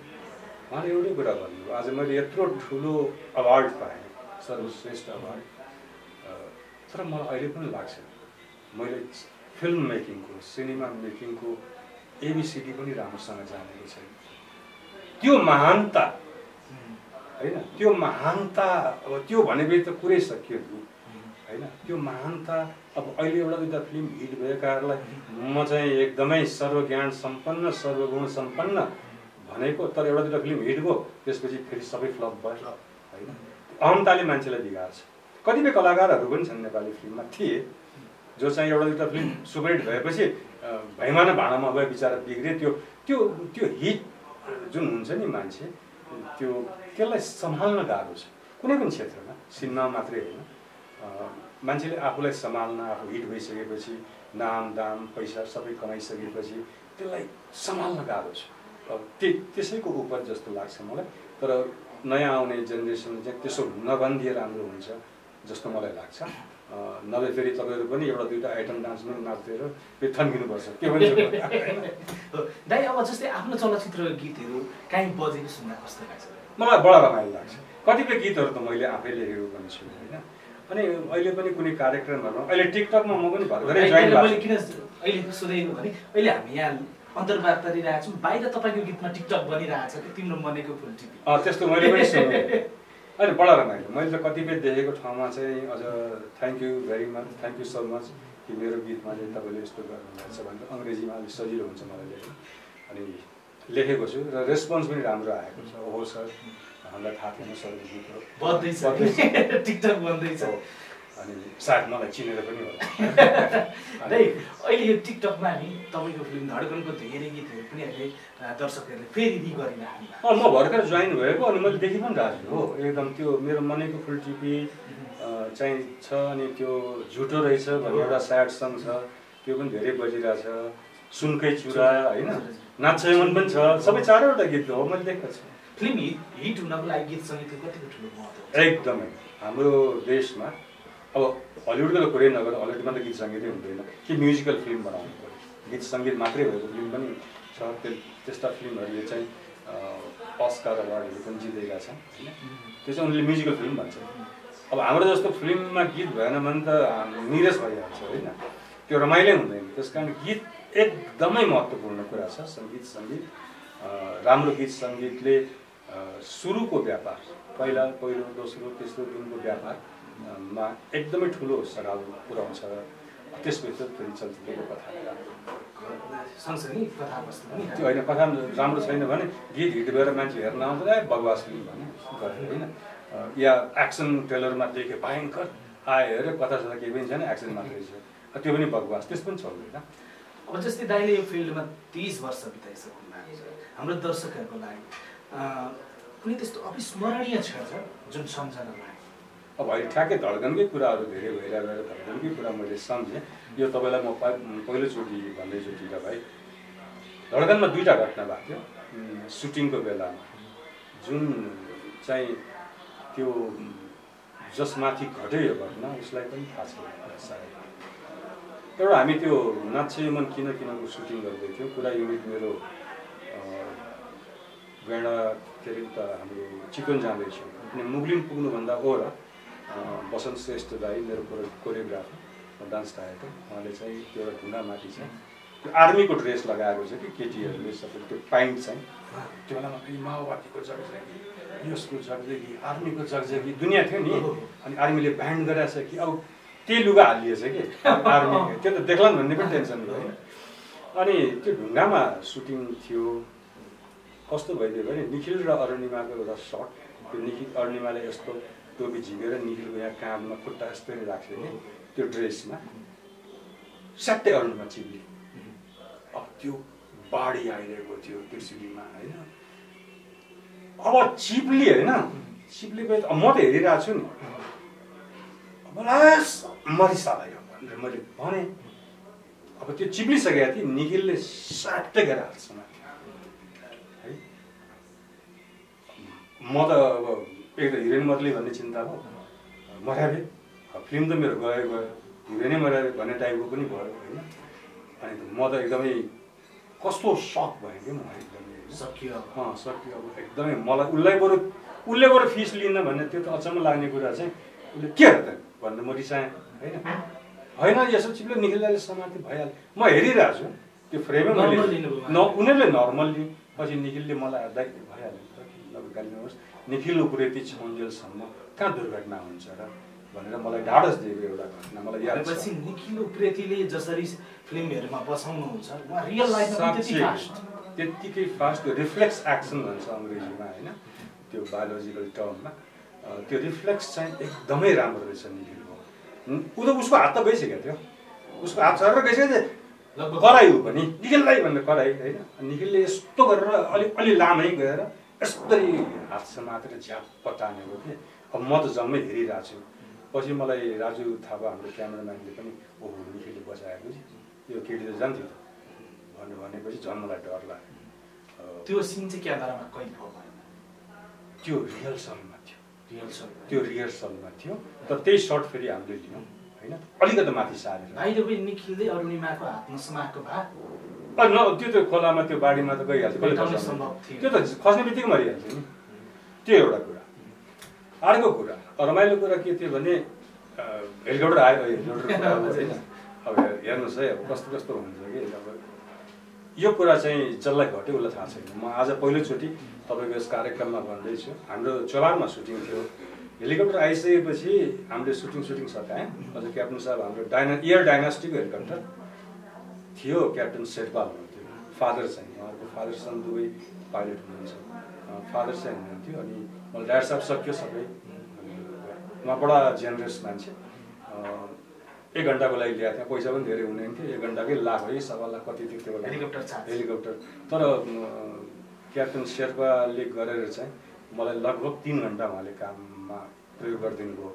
उहाँले एउटै कुरा भन्नुभयो, आज मैले यत्रो ठुलो अवार्ड पाएँ, सर्वश्रेष्ठ अवार्ड, तर मलाई अहिले पनि लाग्छ मैले फिल्म मेकिङको, सिनेमा मेकिङको एबिसिडी पनि राम्रोसँग जानेको छैन। त्यो महानता होइन, त्यो महानता अब त्यो भनेपछि त कुरै सकियो होइन। त्यो महानता अब अहिले एउटा दुईवटा फिल्म हिट भएकाहरूलाई म चाहिँ एकदमै सर्वज्ञान सम्पन्न, सर्वगुण सम्पन्न भनेको, तर एउटा दुईवटा फिल्म हिट भयो त्यसपछि फेरि सबै फ्लप भयो होइन। अहमताले मान्छेलाई बिगार्छ। कतिपय कलाकारहरू पनि छन् नेपाली फिल्ममा थिए जो चाहिँ एउटा दुईवटा फिल्म सुपरहिट भएपछि भैमाना भाँडामा गए बिचरा बिग्रे। त्यो त्यो हिट जुन हुन्छ नि मान्छे, त्यसलाई सम्हाल्न गाह्रो छ कुनै पनि क्षेत्रमा, सिनेमा मात्रै होइन। मान्छेले आफूलाई सम्हाल्न, आफू हिट भइसकेपछि नाम दाम पैसा सबै कमाइसकेपछि त्यसलाई सम्हाल्न गाह्रो छ। अब त्यसैको उपर जस्तो लाग्छ मलाई। तर नयाँ आउने जेनेरेसनले चाहिँ त्यसो नभनिदिए राम्रो हुन्छ जस्तो मलाई लाग्छ। नभए फेरि तपाईँहरू पनि एउटा दुईवटा आइटम डान्समा नाच्दै फेरि थन्किनुपर्छ के भन्छ दाइ। अब जस्तै आफ्नो चलचित्रको गीतहरू काहीँ बजेको सुन्दा कस्तो लाग्छ? मलाई बडा रमाइलो लाग्छ। कतिपय गीतहरू त मैले आफै लेखेको पनि छु होइन। अनि अहिले पनि कुनै कार्यक्रमहरूमा, अहिले टिकटकमा म पनि भर्खरै जोइन भएको छु। किन अहिले सोधेको भने अहिले हामी यहाँ अन्तर्वार्ता गरिरहेको छौँ, बाहिर तपाईँको गीतमा टिकटक बनिरहेको छ कि तिम्रो मनेको फुल टिपी? त्यस्तो मैले पनि सुनेँ। अनि बडा रमाइलो। मैले त कतिपय देखेको ठाउँमा चाहिँ अझ thank you very much, thank you so much कि मेरो गीतमा चाहिँ तपाईँले यस्तो गर्नुभएको छ भनेर अङ्ग्रेजीमा अलिक सजिलो हुन्छ मलाई लेख्नु। अनि लेखेको छु र रेस्पोन्स पनि राम्रो आएको छ। हो सर, हामीलाई थाहा थिएन सरको गीत हो, बन्दैछ टिकटक बन्दैछ। अनि सायद मलाई चिनेर पनि होला। अहिले यो टिकटकमा नि तपाईँको फिल्म धडकनको धेरै गीतहरू पनि अहिले दर्शकहरूले फेरि गरिरहेको। म भर्खर जोइन भएको अनि मैले देखि पनि रहेको छु हो। एकदम त्यो मेरो मनेको फुल टिपी चाहिँ छ, अनि त्यो झुटो रहेछ भन्ने एउटा स्याड सङ छ, त्यो पनि धेरै बजिरहेछ। सुनकै चुरा होइन, नाच्छ मन पनि छ, सबै 4वटा गीत हो मैले देखेको छु। फिल्म हिट हुनको लागि गीत सङ्गीतको कतिको ठुलो महत्त्व? एकदमै। हाम्रो देशमा अब हलिउडको त कुरै नगर, हलिउडमा त गीत सङ्गीतै हुँदैन कि म्युजिकल फिल्म बनाउनु पऱ्यो। गीत सङ्गीत मात्रै भएको फिल्म पनि छ। त्यस्ता फिल्महरूले चाहिँ अस्कार अवार्डहरू पनि जितेका छन् होइन। त्यो चाहिँ उनले म्युजिकल फिल्म भन्छ। अब हाम्रो जस्तो फिल्ममा गीत भएन भने त निरस भइहाल्छ होइन। त्यो रमाइलो हुँदैन। त्यस कारण गीत एकदमै महत्त्वपूर्ण कुरा छ। सङ्गीत राम्रो गीत सङ्गीतले सुरुको व्यापार पहिलो दोस्रो तेस्रो दिनको व्यापारमा एकदमै ठुलो सघाउ पुर्याउँछ। त्यसभित्र फेरि चलचित्रको कथा त्यो होइन, कथा राम्रो छैन भने गीत हिट भएर मान्छे हेर्न आउँछ बकवास फिल्म भने गरे होइन, या एक्सन ट्रेलरमा देखे भयङ्कर आयो अरे कथा छ केही पनि छैन, एक्सन मात्रै छ, त्यो पनि बकवास, त्यस पनि चल्दैन। अब जस्तै दाइले यो फिल्डमा 30 वर्ष बिताइसक्नु भएको छ, हाम्रो दर्शकहरूको लागि कुनै त्यस्तो अविस्मरणीय क्षण छ जुन सम्झना लाग्यो? अब अहिले ठ्याक्कै धड्कनकै कुराहरू धेरै भइरहेको धड्कनकै कुरा मैले सम्झेँ। यो तपाईँलाई म पहिलोचोटि भन्दैछु टिका भाइ, धड्कनमा 2टा घटना भएको थियो सुटिङको बेलामा, जुन चाहिँ त्यो जसमाथि घट्यो यो घटना उसलाई पनि थाहा छैन सायद। एउटा हामी त्यो नाच्चे मन किनको सुटिङ गर्दै थियौँ, पुरा युनिट मेरो गैँडा के अरे उता हाम्रो चिकन जाँदैछौँ अनि मुगलिन पुग्नुभन्दा ओर बसन्त श्रेष्ठ दाई मेरो कोरियोग्राफर डान्स डाइरेक्टर, उहाँले चाहिँ त्यो एउटा ढुङ्गामाथि चाहिँ त्यो आर्मीको ड्रेस लगाएको छ कि केटीहरूले सबै त्यो पाइन्ट चाहिँ त्यो बेलामा फेरि माओवादीको जगजगी, यसको जगजगी, आर्मीको जगजगी दुनियाँ थियो नि। अनि आर्मीले ब्यान्ड गराएको छ कि अब त्यही लुगा हालिएछ कि आर्मी, त्यो त देख्लान् भन्ने पनि टेन्सन भयो। अनि त्यो ढुङ्गामा सुटिङ थियो, कस्तो भइदियो भने निखिल र अरुणिमाको एउटा सर्ट, त्यो अरुणिमाले यस्तो टोपी झिकेर निखिलको यहाँ काँधमा खुट्टा यस्तै राख्थ्यो कि त्यो ड्रेसमा, स्याट्टै अरुणिमा चिप्ली। अब त्यो बाढी आइरहेको थियो त्यो सिडीमा होइन, अब चिप्ली होइन, चिप्लीको म त हेरिरहेको छु नि, मरिसायो भनेर मैले भने। अब त्यो चिप्लिसकेको थिएँ, निखिलले स्याट्टै गरेर हाल्छ है। म त अब एक त हिरोइन मर्ली भन्ने चिन्ता भयो, मर्याबे फिल्म त मेरो गयो हिरोइनै मर्याबे भन्ने टाइपको पनि भयो होइन। अनि म त एकदमै कस्तो सक भयो कि म एकदमै सकियो अब एकदमै मलाई उसले बरु फिस लिन्न भन्ने त्यो त अचम्म लाग्ने कुरा चाहिँ उसले के हो त भनेर म रिसाएँ होइन यसो चिप्लो निखिलले समाति भइहाल्यो। म हेरिरहेको छु त्यो फ्रेमै मैले उनीहरूले नर्मल लियो, पछि निखिलले मलाई हेर्दा भइहाल्यो गाली नहोस्, निखिल उप्रेती छुन्जेलसम्म कहाँ दुर्घटना हुन्छ र भनेर मलाई ढाडस दिएको एउटा घटना मलाई याद छ। पछि निखिल उप्रेतीले जसरी फिल्महरुमा बसाउनुहुन्छ उहाँ रियल लाइफमा त्यतिकै फास्ट रिफ्लेक्स एक्सन भन्छ अङ्ग्रेजीमा होइन, त्यो बायोलोजिकल टर्ममा त्यो रिफ्लेक्स चाहिँ एकदमै राम्रो रहेछ निखिलको। उसको हात त गइसकेको थियो, उसको हात सर गइसकेको थियो, करायो पनि निखिललाई भनेर करायो होइन। निखिलले यस्तो गरेर अलि लामै गएर यस्तै हात समातेर झ्याप्प तानेको थिएँ। अब म त जम्मै हेरिरहेको छु, पछि मलाई राजु थापा हाम्रो क्यामेराम्यानले पनि ओहो निखिलले बचाएको यो केटी त जान्थ्यो भनेपछि झन् मलाई डर लाग्यो। त्यो सिन चाहिँ क्यामेरामा कैद भयो? त्यो रिहर्सलमा थियो, तर त्यही सर्ट फेरि हामीले लियौँ होइन, अलिकति माथि सारेर। बाहिर निखिलले अरुणिमाको हातमा समाएको भए त्यो त खोलामा त्यो बाढीमा त गइहाल्छ, त्यो त खस्ने बित्तिकै मरिहाल्छ नि। त्यो एउटा कुरा। अर्को कुरा रमाइलो कुरा के थियो भने हेलिकप्टर आयो, हेलिकप्टर होइन। अब हेर्नुहोस् है, अब कस्तो कस्तो हुन्छ कि अब यो कुरा चाहिँ जसलाई घट्यो उसलाई थाहा छैन। म आज पहिलोचोटि तपाईँको यस कार्यक्रममा भन्दैछु, हाम्रो चोलारमा सुटिङ थियो, हेलिकप्टर आइसकेपछि हामीले सुटिङ सकायौँ। अझ क्याप्टन साहब हाम्रो एयर डाइनास्टीको हेलिकप्टर थियो, क्याप्टन शेर्पा हुनुहुन्थ्यो, फादर चाहिँ उहाँहरूको फादर सन दुवै पाइलट हुनुहुन्छ, फादर चाहिँ हुनुहुन्थ्यो। अनि मलाई ड्राइभर साहब सक्यो सबै, उहाँ बडा जेनरस मान्छे, 1 घन्टाको लागि ल्याएको थियो, पैसा पनि धेरै हुने थियो, 1 घन्टाकै लाख है 1.25 लाख कति थियो त्यो हेलिकप्टर। तर क्याप्टन शेर्पाले गरेर चाहिँ मलाई लगभग 3 घन्टा उहाँले काममा प्रयोग गरिदिनु भयो।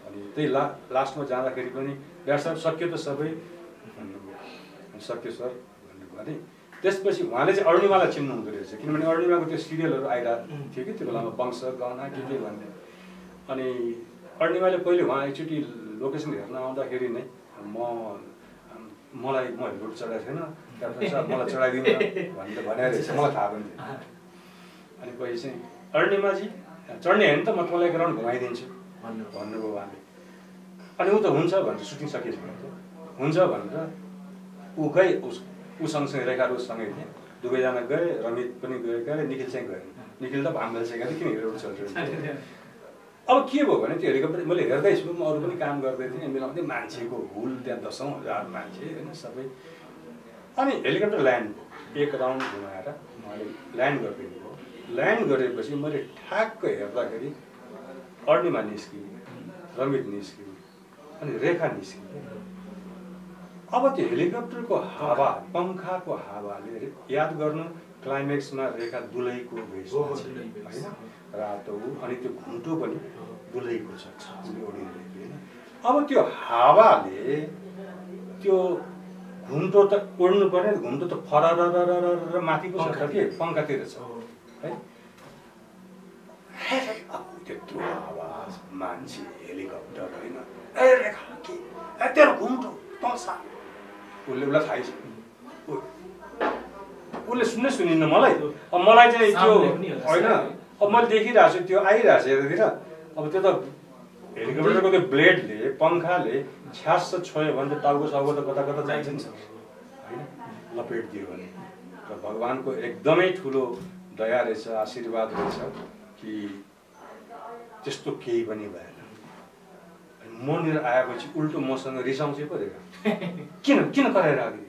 अनि त्यही लास्टमा जाँदाखेरि पनि ड्राइभर साहब सक्यो त सबै भन्नुभयो, सक्यो सर भन्नु भने। त्यसपछि उहाँले चाहिँ अरुणिमालाई चिन्नु हुँदो रहेछ, किनभने अरुणिमाको त्यो सिरियलहरू आइरहेको थियो कि त्यो बेलामा वंश गहना के भन्ने। अनि अरुणिमाले पहिले उहाँ एकचोटि लोकेसन हेर्न आउँदाखेरि नै मलाई हेलिकप्टर चढाएको छैन, क्याप्टन साहब मलाई चढाइदिनु भनेर भनेर रहेछ, मलाई थाहा पनि थियो। अनि पछि चाहिँ अरुणिमाजी चढ्ने होइन त म तपाईँलाई ग्राउन्ड घुमाइदिन्छु भन्नुभयो उहाँले। अनि ऊ त हुन्छ भनेर सुटिङ सकिएछ हुन्छ भनेर ऊ गए ऊ सँगसँगै रेखाहरू सँगै थिए दुवैजना गए रमित पनि गएका निखिल चाहिँ गए निखिल त भाम्बेल चाहिँ किन हिँडेर चल्छ अब के भयो भने त्यो हेलिकप्टर मैले हेर्दैछु म अरू पनि काम गर्दै थिएँ मिलाउँदै मान्छेको हुल त्यहाँ 10,000 मान्छे होइन सबै अनि हेलिकप्टर ल्यान्ड भयो एक राउन्ड घुमाएर मैले ल्यान्ड गरिदिनु भयो ल्यान्ड गरेपछि मैले ठ्याक्क हेर्दाखेरि अर्णिमा निस्क्यो रमित निस्क्यो अनि रेखा निस्क्यो अब त्यो हेलिकप्टरको हावा पङ्खाको हावाले याद गर्नु क्लाइमेक्समा रेखा दुलैको भेष होइन रातो अनि त्यो घुम्टो पनि दुलैको छ अब त्यो हावाले त्यो घुम्टो त ओड्नु पर्ने घुम्टो त फरर माथि पो छ के पङ्खातिर छ है त्यत्रो आवाज मान्छे हेलिकप्टर होइन ए रेखा के तेरो घुम्टो तल्सा उसलाई थाहै छ उसले सुनिन्न मलाई अब मलाई चाहिँ त्यो होइन अब मैले देखिरहेको छु त्यो आइरहेको छ यतातिर अब त्यो त हेलिकप्टरको त्यो ब्लेडले पङ्खाले छ्यास छोयो भने त टाउको साउको त कता कता जान्छ नि होइन लपेट दियो भने र भगवान्को एकदमै ठुलो दया रहेछ आशीर्वाद रहेछ कि त्यस्तो केही पनि भएन मनिर आएपछि उल्टो मसँग रिसाउँछ पो रहेको किन कराएर आएको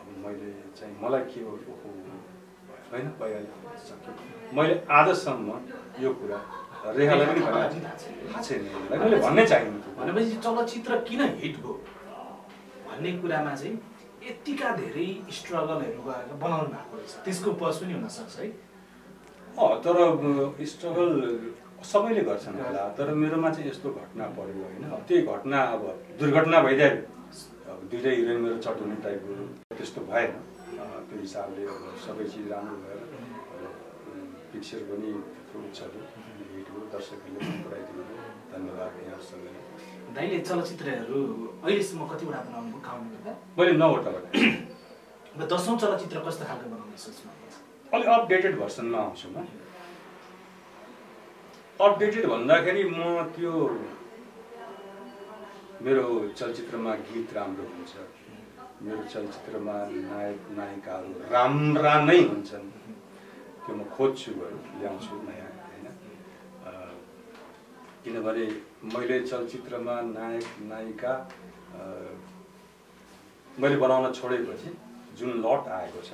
अब मैले चाहिँ मलाई के हो होइन भइहाल्यो मैले आजसम्म यो कुरा रेखालाई पनि थाहा छैन मैले भन्नै चाहिन्थ्यो भनेपछि चलचित्र किन हिट भयो भन्ने कुरामा चाहिँ यतिका धेरै स्ट्रगलहरू गरेर बनाउनु भएको रहेछ त्यसको पज पनि हुनसक्छ है तर स्ट्रगल सबैले गर्छन् होला तर मेरोमा चाहिँ यस्तो घटना पर्यो होइन त्यही घटना अब दुर्घटना भइदियो अब दुइटै हिरोइन मेरो चटुने टाइपको त्यस्तो भएन त्यो हिसाबले अब सबै चिज राम्रो भएर पिक्चर पनि त्यत्रो चल्यो हिट हो दर्शकहरूले मन पराइदिनु धन्यवाद यहाँसँग दाइले चलचित्रहरू अहिलेसम्म कतिवटा बनाउनु खाउनु मैले 9वटाबाट 10औं चलचित्र कस्तो खालको बनाउने सोचमा अलिक अपडेटेड भर्सनमा आउँछु म अपडेटेड भन्दाखेरि म त्यो मेरो चलचित्रमा गीत राम्रो हुन्छ मेरो चलचित्रमा नायक नायिकाहरू राम्रा नै हुन्छन् त्यो म खोज्छु ल्याउँछु नयाँ होइन किनभने मैले चलचित्रमा नायक नायिका मैले बनाउन छोडेपछि जुन लट आएको छ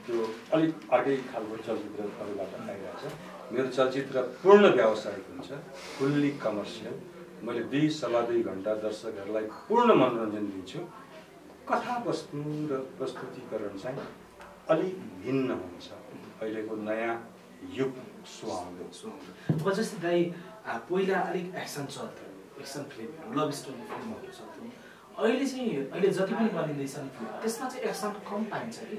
त्यो अलिक अर्कै खालको चलचित्रहरूबाट आइरहेको छ मेरो चलचित्र पूर्ण व्यावसायिक हुन्छ फुल्ली कमर्सियल मैले 2-2.5 घन्टा दर्शकहरूलाई पूर्ण मनोरञ्जन दिन्छु कथावस्तु र प्रस्तुतिकरण चाहिँ अलिक भिन्न हुन्छ अहिलेको नयाँ युग सुहाउँदो अब जस्तै दाइ पहिला अलिक एक्सन चल्थ्यो एक्सन फिल्महरू लभ स्टोरी फिल्महरू चल्थ्यो अहिले जति पनि बनिँदैछ नि फिल्म त्यसमा चाहिँ एक्सन कम पाइन्छ कि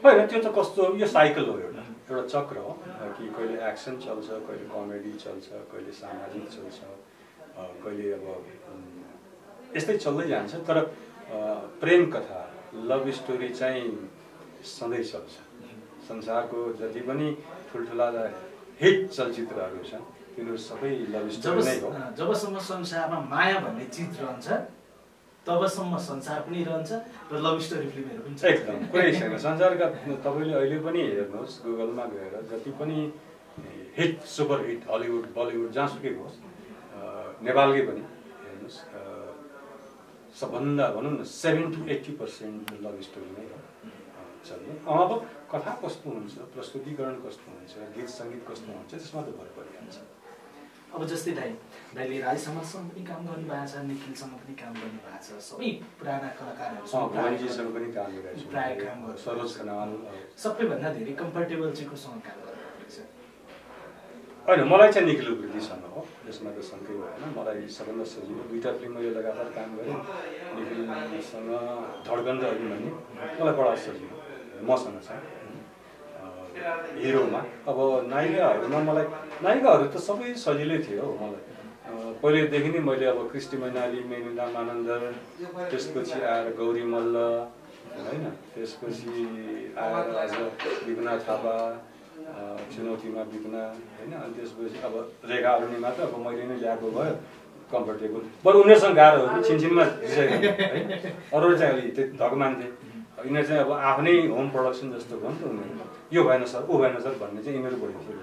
होइन त्यो त कस्तो यो साइकल हो एउटा चक्र हो कि कहिले एक्सन चल्छ कहिले कमेडी चल्छ कहिले सामाजिक चल्छ कहिले अब यस्तै चल्दै जान्छ तर प्रेम कथा लभ स्टोरी चाहिँ सधैँ चल्छ संसारको जति पनि ठुल्ठुला हिट चलचित्रहरू छन् तिनीहरू सबै लभ स्टोरी नै हो जबसम्म संसारमा माया भन्ने चिज रहन्छ तबसम्म संसार पनि रहन्छ र लभ स्टोरी फिल्महरू पनि एकदम कुरै छैन संसारका तपाईँले अहिले पनि हेर्नुहोस् गुगलमा गएर जति पनि hit super hit Hollywood Bollywood जहाँसुकै होस् नेपालकै पनि हेर्नुहोस् सबभन्दा भनौँ न 70-80% लभ स्टोरी नै हो चल्ने अब कथा कस्तो हुन्छ प्रस्तुतिकरण कस्तो हुन्छ गीत सङ्गीत कस्तो हुन्छ त्यसमा त भर परिहाल्छ अब जस्तै दाइले राज समाजसँग पनि काम गर्नु भएको छ निखिलसँग पनि काम गर्नु भएको छ सबै पुराना कलाकारहरूसँग पनि काम गरिरहेको छु प्राय काम गर्छु सरोज खनाल सबैभन्दा धेरै कम्फर्टेबल चाहिँ कोसँग काम गर्नुहुन्छ होइन मलाई चाहिँ निखिल उप्रेतीसँग हो यसमा त शङ्कै भएन मलाई सबभन्दा सजिलो 2टा फिल्म मैले लगातार काम गरेँ निखिलसँग धड्कन र अभिमन्यु मलाई बडा सजिलो मसँग चाहिँ हिरोमा अब नायिकाहरूमा मलाई नायिकाहरू त सबै सजिलै थियो हौ मलाई पहिलेदेखि नै मैले अब कृष्टि मैनाली मेनुला मानन्दर त्यसपछि आएर गौरी मल्ल होइन त्यसपछि आएर अझ विघ्ना थापा चुनौतीमा विघ्ना होइन अनि त्यसपछि अब रेखा अरुणिमा त अब मैले नै ल्याएको भयो कम्फर्टेबल बरु उनीहरूसँग गाह्रो हो कि छिनछिनमा रिसाइरहनु है अरूहरू चाहिँ अलि त्यो धक मान्थे यिनीहरू चाहिँ अब आफ्नै होम प्रडक्सन जस्तो भयो नि त उनीहरू यो भएन सर ऊ भएन सर भन्ने चाहिँ यिनीहरू बढी थियो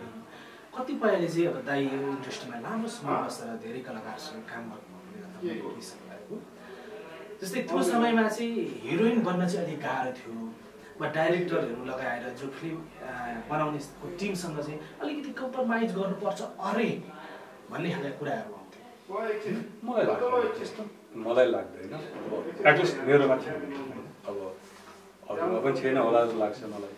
कतिपयले चाहिँ अब दाइ यो इन्डस्ट्रीमा लामो समय बसेर धेरै कलाकारसँग काम गर्नुभएको जस्तै त्यो समयमा चाहिँ हिरोइन बन्न चाहिँ अलिक गाह्रो थियो वा डाइरेक्टरहरू लगाएर जो फिल्म बनाउने टिमसँग चाहिँ अलिकति कम्प्रोमाइज गर्नुपर्छ अरे भन्ने खालका कुराहरू आउँथ्यो मलाई लाग्दैन एटलिस्ट मेरोमा थियो अब अरूमा पनि थिएन होला जस्तो लाग्छ मलाई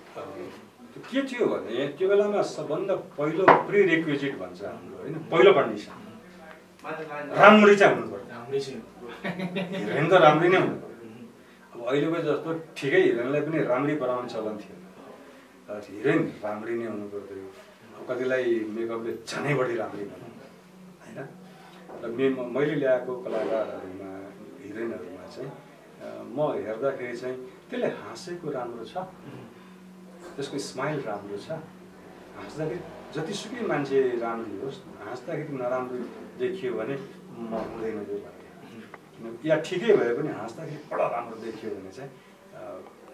के थियो भने त्यो बेलामा सबभन्दा पहिलो प्रि रिक्विजिट भन्छ हाम्रो होइन पहिलो कन्डिसन राम्रै चाहिँ हुनु पर्यो हिरोइन त राम्रै नै हुनु पर्यो अब अहिलेको जस्तो ठिकै हिरोइनलाई पनि राम्रै बनाउने चलन थियो हिरोइन राम्रै नै हुनु पर्थ्यो कतिलाई मेकअपले झनै बढी राम्रै बनाउनु होइन र मैले ल्याएको कलाकारहरूमा हिरोइनहरूमा चाहिँ म हेर्दाखेरि चाहिँ त्यसले हाँसेको राम्रो छ त्यसको स्माइल राम्रो छ हाँस्दाखेरि जतिसुकै मान्छे राम्रो होस् हाँस्दाखेरि नराम्रो देखियो भने म हुँदैन त्यो भन्ने या ठिकै भए पनि हाँस्दाखेरि बडा राम्रो देखियो भने चाहिँ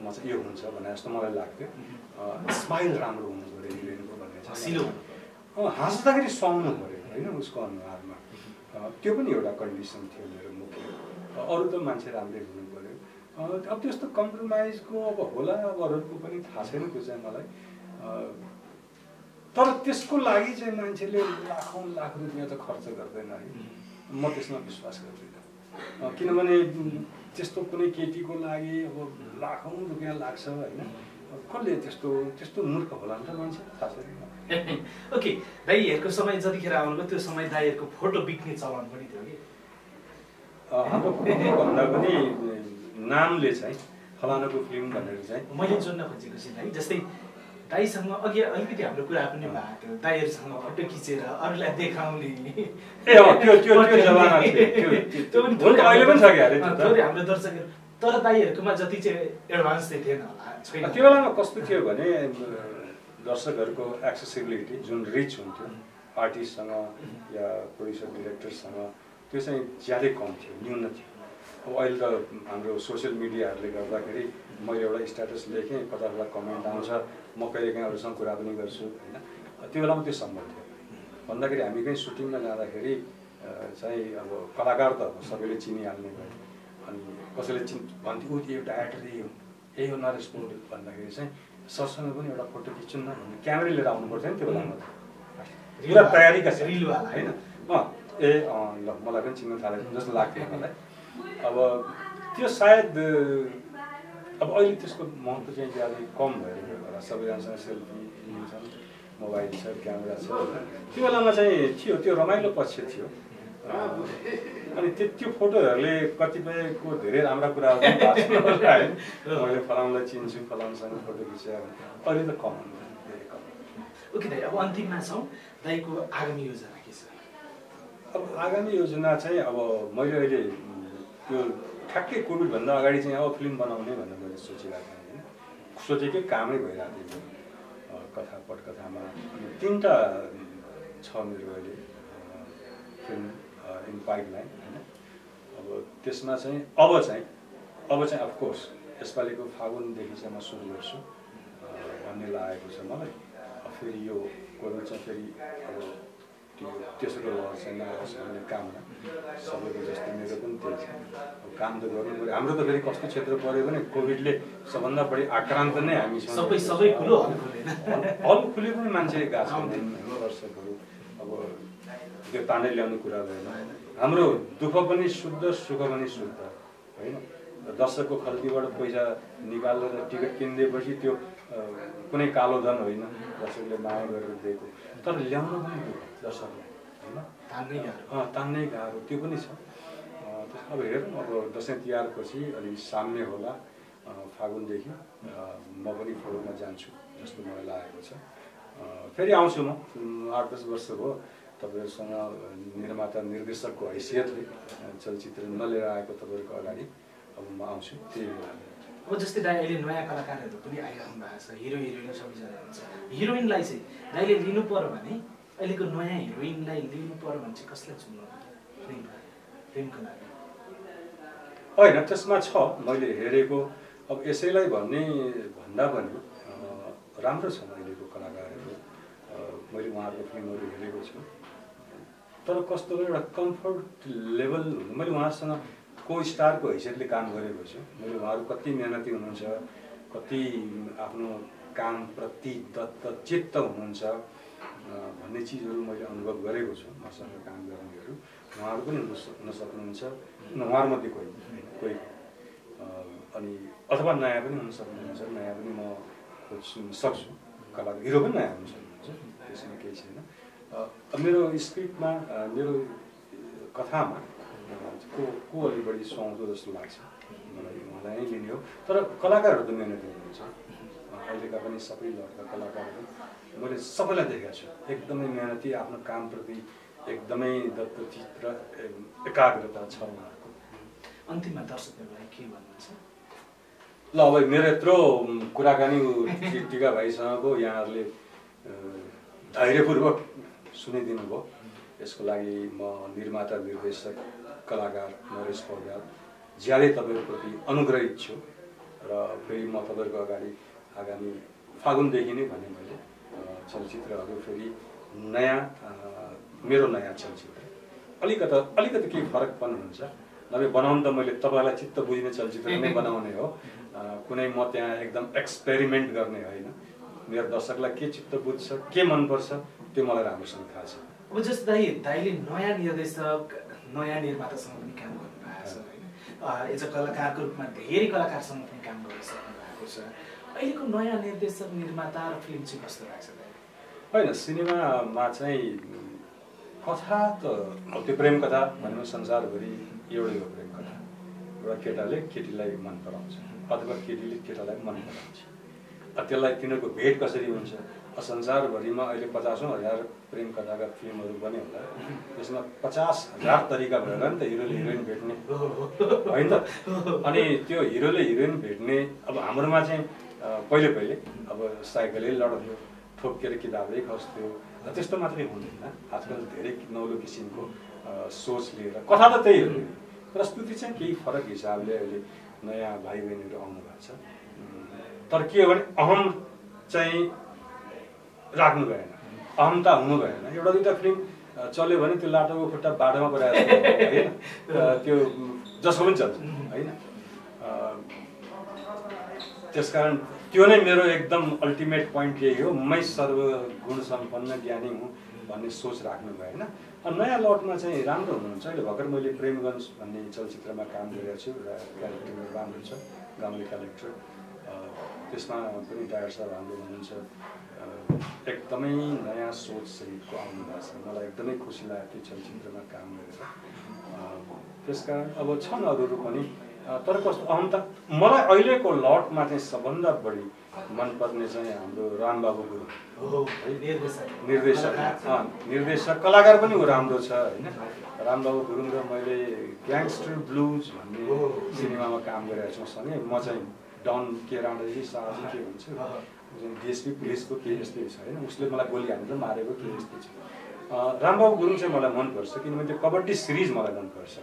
म चाहिँ यो हुन्छ भने जस्तो मलाई लाग्थ्यो स्माइल राम्रो हुनु पऱ्यो हिरोइनको भन्ने चाहिँ हाँस्दाखेरि सुहाउनु पऱ्यो होइन उसको अनुहारमा त्यो पनि एउटा कन्डिसन थियो मेरो मुख्य अरू त मान्छे राम्रै हुनु पऱ्यो अब त्यस्तो कम्प्रोमाइजको अब होला अब अरूको पनि थाहा छैन त्यो चाहिँ मलाई तर त्यसको लागि चाहिँ मान्छेले लाखौँ लाख रुपियाँ त खर्च गर्दैन है म त्यसमा विश्वास गर्दिनँ किनभने त्यस्तो कुनै केटीको लागि अब लाखौँ रुपियाँ लाग्छ होइन कसले त्यस्तो मूर्ख होला नि त मान्छे थाहा छैन ओके दाइहरूको समय जतिखेर आउनुभयो त्यो समय दाइहरूको फोटो बिक्ने चलन पनि थियो कि हाम्रो भन्दा पनि नामले चाहिँ फलानाको फिल्म भनेर चाहिँ मैले जोड्न खोजेको छु दाइ जस्तै दाइसँग अघि अलिकति हाम्रो कुरा पनि भएको थियो दाइहरूसँग फोटो खिचेर अरूलाई देखाउने अहिले पनि छ कि हाम्रो दर्शकहरू तर दाइहरूकोमा जति चाहिँ एडभान्स चाहिँ थिएन होला त्यो बेलामा कस्तो थियो भने दर्शकहरूको एक्सेसिबिलिटी जुन रिच हुन्थ्यो आर्टिस्टसँग या प्रोड्युसर डिरेक्टरसँग त्यो चाहिँ ज्यादै कम थियो न्यून थियो अब अहिले त हाम्रो सोसियल मिडियाहरूले गर्दाखेरि मैले एउटा स्ट्याटस लेखेँ कता कता कमेन्ट आउँछ म कहिलेकाहीँ अरूसँग कुरा पनि गर्छु होइन त्यो बेलामा त्यो सम्भव थियो भन्दाखेरि हामी कहीँ सुटिङमा जाँदाखेरि चाहिँ अब कलाकार त सबैले चिनिहाल्ने भयो अनि कसैले भन्थ्यो ऊ एउटा एक्टर यही हो नरेश पौडेल भन्दाखेरि चाहिँ सरसँग पनि एउटा फोटो खिच्नु न भन्ने क्यामेरा लिएर आउनु पर्थ्यो नि त्यो बेलामा पुरा तयारीका रिलवाला होइन ए ल मलाई पनि चिन्न थालेको जस्तो लाग्थ्यो मलाई अब त्यो सायद अब अहिले त्यसको महत्त्व चाहिँ ज्यादै कम भएर गयो होला सबैजनासँग सेल्फी लिन्छन् मोबाइल छ क्यामेरा छ त्यो बेलामा चाहिँ थियो त्यो रमाइलो पक्ष थियो अनि त्यो फोटोहरूले कतिपयको धेरै राम्रा कुराहरू मैले फलाउनलाई चिन्छु फलाउनसँग फोटो खिचेर अहिले त कम धेरै कम ओके दाइ अब अन्तिममा छौँ दाइको आगामी योजना के छ अब आगामी योजना चाहिँ अब मैले अहिले त्यो ठ्याक्कै कोभिडभन्दा अगाडि चाहिँ अब फिल्म बनाउने भनेर मैले सोचिरहेको थिएँ होइन सोचेकै कामै भइरहेको थियो कथा पटकथामा तिनवटा छ मेरो अहिले फिल्म इन पाइपलाइन होइन अब त्यसमा चाहिँ अब चाहिँ अफकोर्स यसपालिको फागुनदेखि चाहिँ म सुरु गर्छु भन्ने लागेको छ मलाई फेरि यो कोभिड चाहिँ फेरि अब तेस्रो लहर चाहिँ नआओस् भन्ने कामना सबैको जस्तो मेरो पनि त्यही छ काम त गर्नु पऱ्यो हाम्रो त फेरि कस्तो क्षेत्र पऱ्यो भने कोभिडले सबभन्दा बढी आक्रान्त नै हामी हल खुले पनि मान्छे गएको छैन दर्शकहरू अब त्यो तानै ल्याउने कुरा भएन हाम्रो दुःख पनि शुद्ध सुख पनि शुद्ध होइन दर्शकको खल्तीबाट पैसा निकालेर टिकट किनिदिएपछि त्यो कुनै कालो धन होइन दर्शकले माया गरेर दिएको तर ल्याउनु पनि दुःख दर्शकलाई होइन तान्नै गाह्रो त्यो पनि छ अब हेरौँ अब दसैँ तिहारपछि अलिक साम्य होला फागुनदेखि म पनि फोटोमा जान्छु जस्तो मलाई लागेको छ फेरि आउँछु म 8-10 वर्ष भयो तपाईँहरूसँग निर्माता निर्देशकको हैसियतले चलचित्र नलिएर आएको तपाईँहरूको अगाडि अब म आउँछु त्यही हो जस्तै दाइ अहिले नयाँ कलाकारहरू पनि आइरहनु भएको छ हिरो हिरोइन सबैजना हुन्छ हिरोइनलाई चाहिँ दाइले लिनु पर्यो भने अहिलेको नयाँ हिरोइनलाई लिनु पर्यो भने चाहिँ कसलाई चुन्नु फिल्मको लागि होइन त्यसमा छ मैले हेरेको अब यसैलाई भन्दा पनि राम्रो छ अहिलेको कलाकारहरू मैले उहाँहरूको फिल्महरू हेरेको छु तर कस्तो एउटा कम्फर्ट लेभल हुनु मैले उहाँसँग को स्टारको हैसियतले काम गरेको छु मैले उहाँहरू कति मेहनती हुनुहुन्छ कति आफ्नो कामप्रति दत्तचित्त हुनुहुन्छ भन्ने चिजहरू मैले अनुभव गरेको छु मसँग काम गर्नेहरू उहाँहरू पनि हुन सक्नुहुन्छ उहाँहरूमध्ये कोही अनि अथवा नयाँ पनि हुन सक्नुहुन्छ नयाँ पनि म खोज्न सक्छु कलाको हिरो पनि नयाँ हुन सक्नुहुन्छ त्यसमा केही छैन मेरो स्क्रिप्टमा मेरो कथामा को अलि बढी सुहाउँदो जस्तो लाग्छ मलाई उहाँलाई नै लिने हो तर कलाकारहरू त मेहनती हुनुहुन्छ अहिलेका पनि सबै लडका कलाकारहरू मैले सबैलाई देखेको छु एकदमै मेहनती आफ्नो कामप्रति एकदमै दत्तचित्त र एकाग्रता छ उहाँहरूको अन्तिममा दर्शकहरूलाई के भन्नुहुन्छ ल अब मेरो यत्रो कुराकानी टिका भाइसँगको यहाँहरूले धैर्यपूर्वक सुनिदिनु भयो यसको लागि म निर्माता निर्देशक कलाकार नरेश पौड्याल ज्यादै तपाईँहरूप्रति अनुग्रहित छु र फेरि म तपाईँहरूको अगाडि आगामी फागुनदेखि नै भने मैले चलचित्रहरू फेरि नयाँ मेरो नयाँ चलचित्र अलिकति केही फरकपन हुन्छ नभए बनाउनु त मैले तपाईँलाई चित्त बुझ्ने चलचित्र नै बनाउने हो कुनै म त्यहाँ एकदम एक्सपेरिमेन्ट गर्ने होइन मेरो दर्शकलाई के चित्त बुझ्छ के मनपर्छ त्यो मलाई राम्रोसँग थाहा छ अब जस्तो दाइले नयाँ निर्देशक नयाँ निर्मातासँग पनि काम गर्नुभएको छ होइन एज अ कलाकारको रूपमा धेरै कलाकारसँग पनि काम गरिसक्नु भएको छ अहिलेको नयाँ निर्देशक निर्माता र फिल्म चाहिँ कस्तो लाग्छ होइन सिनेमामा चाहिँ कथा त त्यो प्रेम कथा भन्नु संसारभरि एउटै हो प्रेम कथा एउटा केटाले केटीलाई मन पराउँछ अथवा केटीले केटालाई मन पराउँछ त्यसलाई तिनीहरूको भेट कसरी हुन्छ संसारभरिमा अहिले 50,000 प्रेम कथाका फिल्महरू बन्यो होला त्यसमा 50,000 तरिका भएर नि त हिरोले हिरोइन भेट्ने होइन त अनि त्यो हिरोले हिरोइन भेट्ने अब हाम्रोमा चाहिँ पहिले अब साइकलै लड्थ्यो ठोकेर किताबै खस्थ्यो त्यस्तो मात्रै हुँदैन आजकल धेरै नौलो किसिमको सोच लिएर कथा त त्यही हो प्रस्तुति चाहिँ केही फरक हिसाबले अहिले नयाँ भाइ बहिनीहरू आउनु भएको छ तर के हो भने अहम चाहिँ राख्नु भएन अहमता हुनु भएन एउटा दुईवटा फिल्म चल्यो भने त्यो लाटोको खुट्टा बाटोमा परेर होइन त्यो जसको पनि चल्छ होइन त्यसकारण त्यो नै मेरो एकदम अल्टिमेट पोइन्ट यही हो मै सर्वगुण सम्पन्न ज्ञानी हुँ भन्ने सोच राख्नु भएन नयाँ लटमा चाहिँ राम्रो हुनुहुन्छ अहिले भर्खर मैले प्रेमगञ्ज भन्ने चलचित्रमा काम गरेको छु र क्यारेक्टर मेरो राम्रो छ गाउँले क्यारेक्टर त्यसमा पनि डाइरेक्टर साहब राम्रो हुनुहुन्छ एकदमै नयाँ सोच सहितको आउनु भएको छ मलाई एकदमै खुसी लाग्यो त्यो चलचित्रमा काम गरेर त्यसकारण अब छन् अरूहरू पनि तर कस्तो अहमता मलाई अहिलेको लटमा चाहिँ सबभन्दा बढी मनपर्ने चाहिँ हाम्रो रामबाबु गुरुङ निर्देशक कलाकार पनि ऊ राम्रो छ होइन रामबाबु गुरुङ र मैले ग्याङ्स्टर ब्लुज भन्ने सिनेमामा काम गरेको छु सँगै म चाहिँ डन के राणाजी साहजी के भन्छ डिएसपी पुलिसको के यस्तै छ होइन उसले मलाई गोली हानेर मारेको के यस्तै छ रामबाबु गुरुङ चाहिँ मलाई मनपर्छ किनभने त्यो कबड्डी सिरिज मलाई मनपर्छ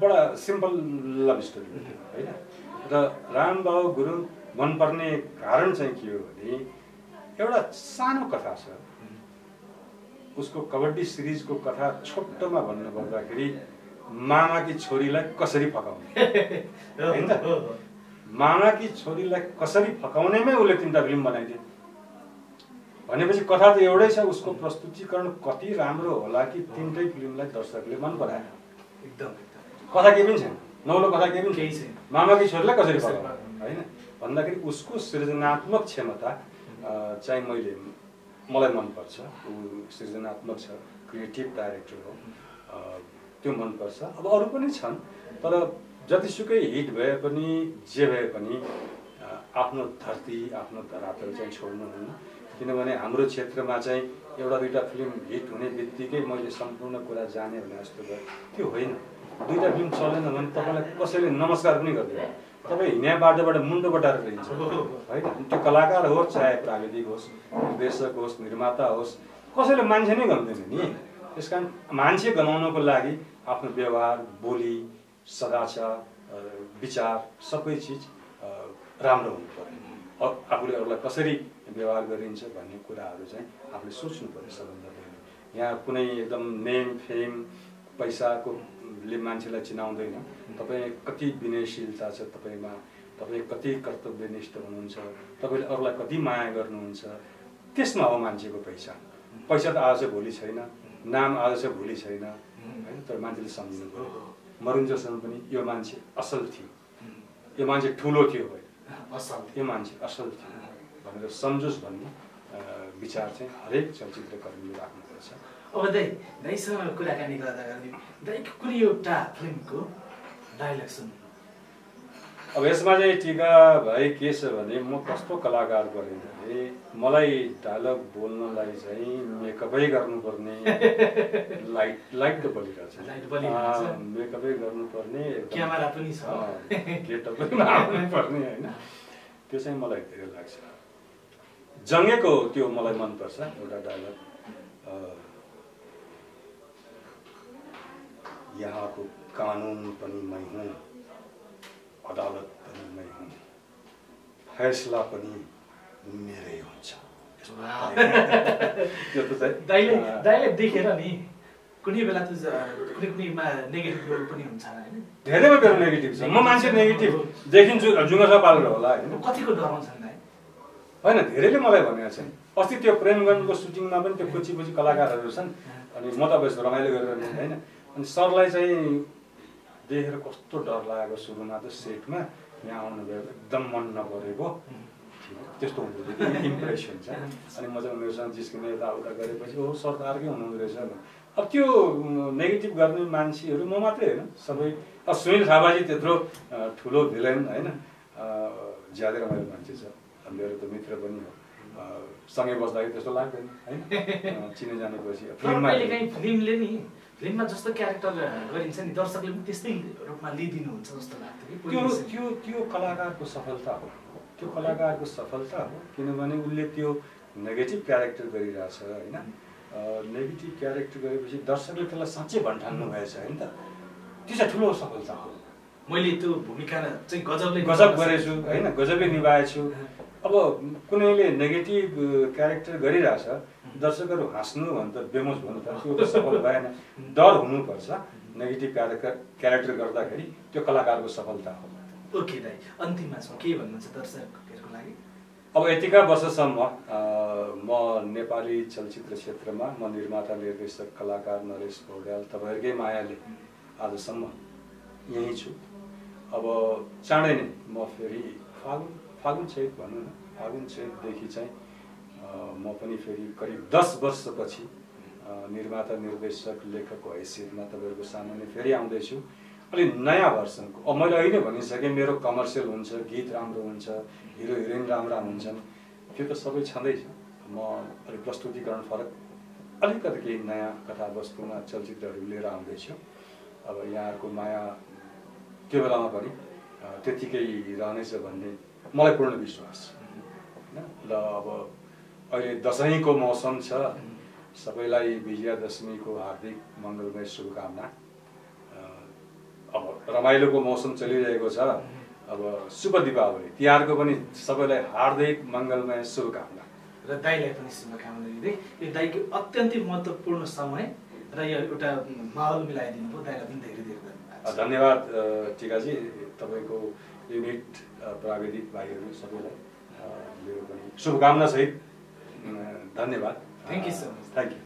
बडा सिम्पल लभ स्टोरी होइन र रामबाबु गुरुङ मनपर्ने कारण चाहिँ के हो भने एउटा सानो कथा छ उसको कबड्डी सिरिजको कथा छोटोमा भन्नुपर्दाखेरि मामाकी छोरीलाई कसरी फकाउने होइन त मामाकी छोरीलाई कसरी फकाउनेमै उसले 3टा फिल्म बनाइदियो भनेपछि कथा त एउटै छ उसको प्रस्तुतिकरण कति राम्रो होला कि 3टै फिल्मलाई दर्शकले मन परायो एकदम कथा केही पनि छैन नौलो कथा केही पनि केही छैन मामाकी छोरीलाई कसरी फकाउने होइन भन्दाखेरि उसको सृजनात्मक क्षमता चाहिँ मलाई मनपर्छ ऊ सृजनात्मक छ क्रिएटिभ डाइरेक्टर हो त्यो मनपर्छ अब अरू पनि छन् तर जतिसुकै हिट भए पनि जे भए पनि आफ्नो धरती आफ्नो धरातल चाहिँ छोड्नु हुन्न किनभने हाम्रो क्षेत्रमा चाहिँ एउटा दुईटा फिल्म हिट हुने बित्तिकै मैले सम्पूर्ण कुरा जाने भने जस्तो भयो त्यो होइन 2टा फिल्म चलेन भने तपाईँलाई कसैले नमस्कार पनि गर्दैन तपाईँ हिँड्ने बाटोबाट मुन्टो बटाएर हिँड्छ होइन त्यो कलाकार होस् चाहे प्राविधिक होस् निर्देशक होस् निर्माता होस् कसैले मान्छे नै गन्दैन नि त्यस कारण मान्छे गनाउनको लागि आफ्नो व्यवहार बोली सदाचार विचार सबै चिज राम्रो हुनु पर्यो। आफूले अरूलाई कसरी व्यवहार गरिन्छ भन्ने कुराहरू चाहिँ आफूले सोच्नु पर्यो सबभन्दा पहिला। यहाँ कुनै एकदम नेम फेम पैसाको ले मान्छेलाई चिनाउँदैन। तपाईँ कति विनयशीलता छ तपाईँमा, तपाईँ कति कर्तव्यनिष्ठ हुनुहुन्छ, तपाईँले अरूलाई कति माया गर्नुहुन्छ, त्यसमा हो मान्छेको पहिचान। पैसा त आज भोलि छैन, नाम आज छ भोलि छैन होइन, तर मान्छेले सम्झिनु पर्यो मरुन्जेलसम्म पनि यो मान्छे असल थियो, यो मान्छे ठुलो थियो होइन, यो मान्छे असल थियो भनेर सम्झोस् भन्ने विचार चाहिँ हरेक चलचित्रकर्मीले राख्नुपर्छ। अब दाइसँग कुराकानी गर्दा दाइको कुनै एउटा फिल्मको डायलग सुन्नु। अब यसमा चाहिँ टिका भाइ के छ भने म कस्तो कलाकार गरेँ भने मलाई डायलग बोल्नलाई चाहिँ मेकअपै गर्नुपर्ने, लाइट त बलिरहेछ, मेकअपै गर्नुपर्ने, क्यामेरा पनि छ, गेटअप पनि आउनुपर्ने होइन, त्यो चाहिँ मलाई धेरै लाग्छ। जङ्गेको त्यो मलाई मनपर्छ एउटा डायलग, यहाँको कानुन पनि मै हुँ, अदालत पनि मै हुँ, फैसला पनि मेरै हुन्छ। दाइले देखेर नि कुनै बेला त कुनैमा नेगेटिभ रोल पनि हुन्छ होइन, धेरैमा बेला नेगेटिभ छ। म मान्छे नेगेटिभ देखिन्छु जुङ्गा पालेर होला होइन, कतिको डराउँछन् दाइ होइन, धेरैले मलाई भनेको छ। अस्ति त्यो प्रेमगञ्जको सुटिङमा पनि त्यो कोची कलाकारहरू छन्, अनि म त अब रमाइलो गरेर होइन, अनि सरलाई चाहिँ देखेर कस्तो डर लागेको सुरुमा त सेटमा, यहाँ आउनुभयो एकदम मन नपरेको त्यस्तो हुँदो थियो, इम्प्रेसन छ। अनि म चाहिँ उनीहरूसँग जिस्किने यताउता गरेपछि हो सर त अर्कै हुनुहुँदो रहेछ। अब त्यो नेगेटिभ गर्ने मान्छेहरू म मात्रै होइन, सबै। अब सुनिल थापाजी त्यत्रो ठुलो भिलेन होइन, ज्यादै रमाइलो मान्छे छ, मेरो त मित्र पनि हो, सँगै बस्दाखेरि त्यस्तो लाग्दैन होइन, चिने जानेपछि फिल्मले नि फिल्ममा जस्तो क्यारेक्टर गरिन्छ नि दर्शकले पनि त्यस्तै रूपमा लिइदिनुहुन्छ जस्तो लाग्थ्यो। त्यो कलाकारको सफलता हो, त्यो कलाकारको सफलता हो, किनभने उसले त्यो नेगेटिभ क्यारेक्टर गरिरहेछ होइन, नेगेटिभ क्यारेक्टर गरेपछि दर्शकले त्यसलाई साँच्चै भन्ठान्नु भएछ होइन त, त्यो चाहिँ ठुलो सफलता हो। मैले त्यो भूमिका चाहिँ गजब गरेछु होइन, गजबले निभाएछु। अब कुनैले नेगेटिभ क्यारेक्टर गरिरहेछ, दर्शकहरू हाँस्नु भने त बेमोज भन्नु पर्छ, त्यो त सफल भएन। डर हुनुपर्छ नेगेटिभ क्यारेक्टर गर्दाखेरि, त्यो कलाकारको सफलता हो। ओके दाइ, अन्तिममा छ के भन्नुहुन्छ दर्शकहरूको लागि? अब यतिका वर्षसम्म म नेपाली चलचित्र क्षेत्रमा म निर्माता निर्देशक कलाकार नरेश पौड्याल तपाईँहरूकै मायाले आजसम्म यहीँ छु। अब चाँडै नै म फेरि फागुन चैत भनौँ न, फागुन चैतदेखि चाहिँ म पनि फेरि करिब 10 वर्षपछि निर्माता निर्देशक लेखकको हैसियतमा तपाईँहरूको सामुन्ने फेरि आउँदैछु। अलिक नयाँ भर्सनको। अब मैले अहिले भनिसकेँ मेरो कमर्सियल हुन्छ, गीत राम्रो हुन्छ, हिरो हिरोइन राम्रा हुन्छन्, त्यो त सबै छँदैछ। म अलिक प्रस्तुतिकरण फरक अलिकति केही नयाँ कथावस्तुमा चलचित्रहरू लिएर आउँदैछु। अब यहाँहरूको माया त्यो बेलामा पनि त्यतिकै रहनेछ भन्ने मलाई पूर्ण विश्वास होइन। ल अब अहिले दसैँको मौसम छ, सबैलाई विजयादशमीको हार्दिक मङ्गलमय शुभकामना। अब रमाइलोको मौसम चलिरहेको छ, अब शुभ दीपावली तिहारको पनि सबैलाई हार्दिक मङ्गलमय शुभकामना र दाइलाई पनि शुभकामना दिँदै यो दाइको अत्यन्तै महत्त्वपूर्ण समय र यो एउटा माहौल मिलाइदिनु भयो, दाइलाई पनि धेरै धेरै धन्यवाद। धन्यवाद टिकाजी, तपाईँको युनिट प्राविधिक भाइहरू सबैलाई मेरो पनि शुभकामना सहित धन्यवाद। Thank you so much. Thank you.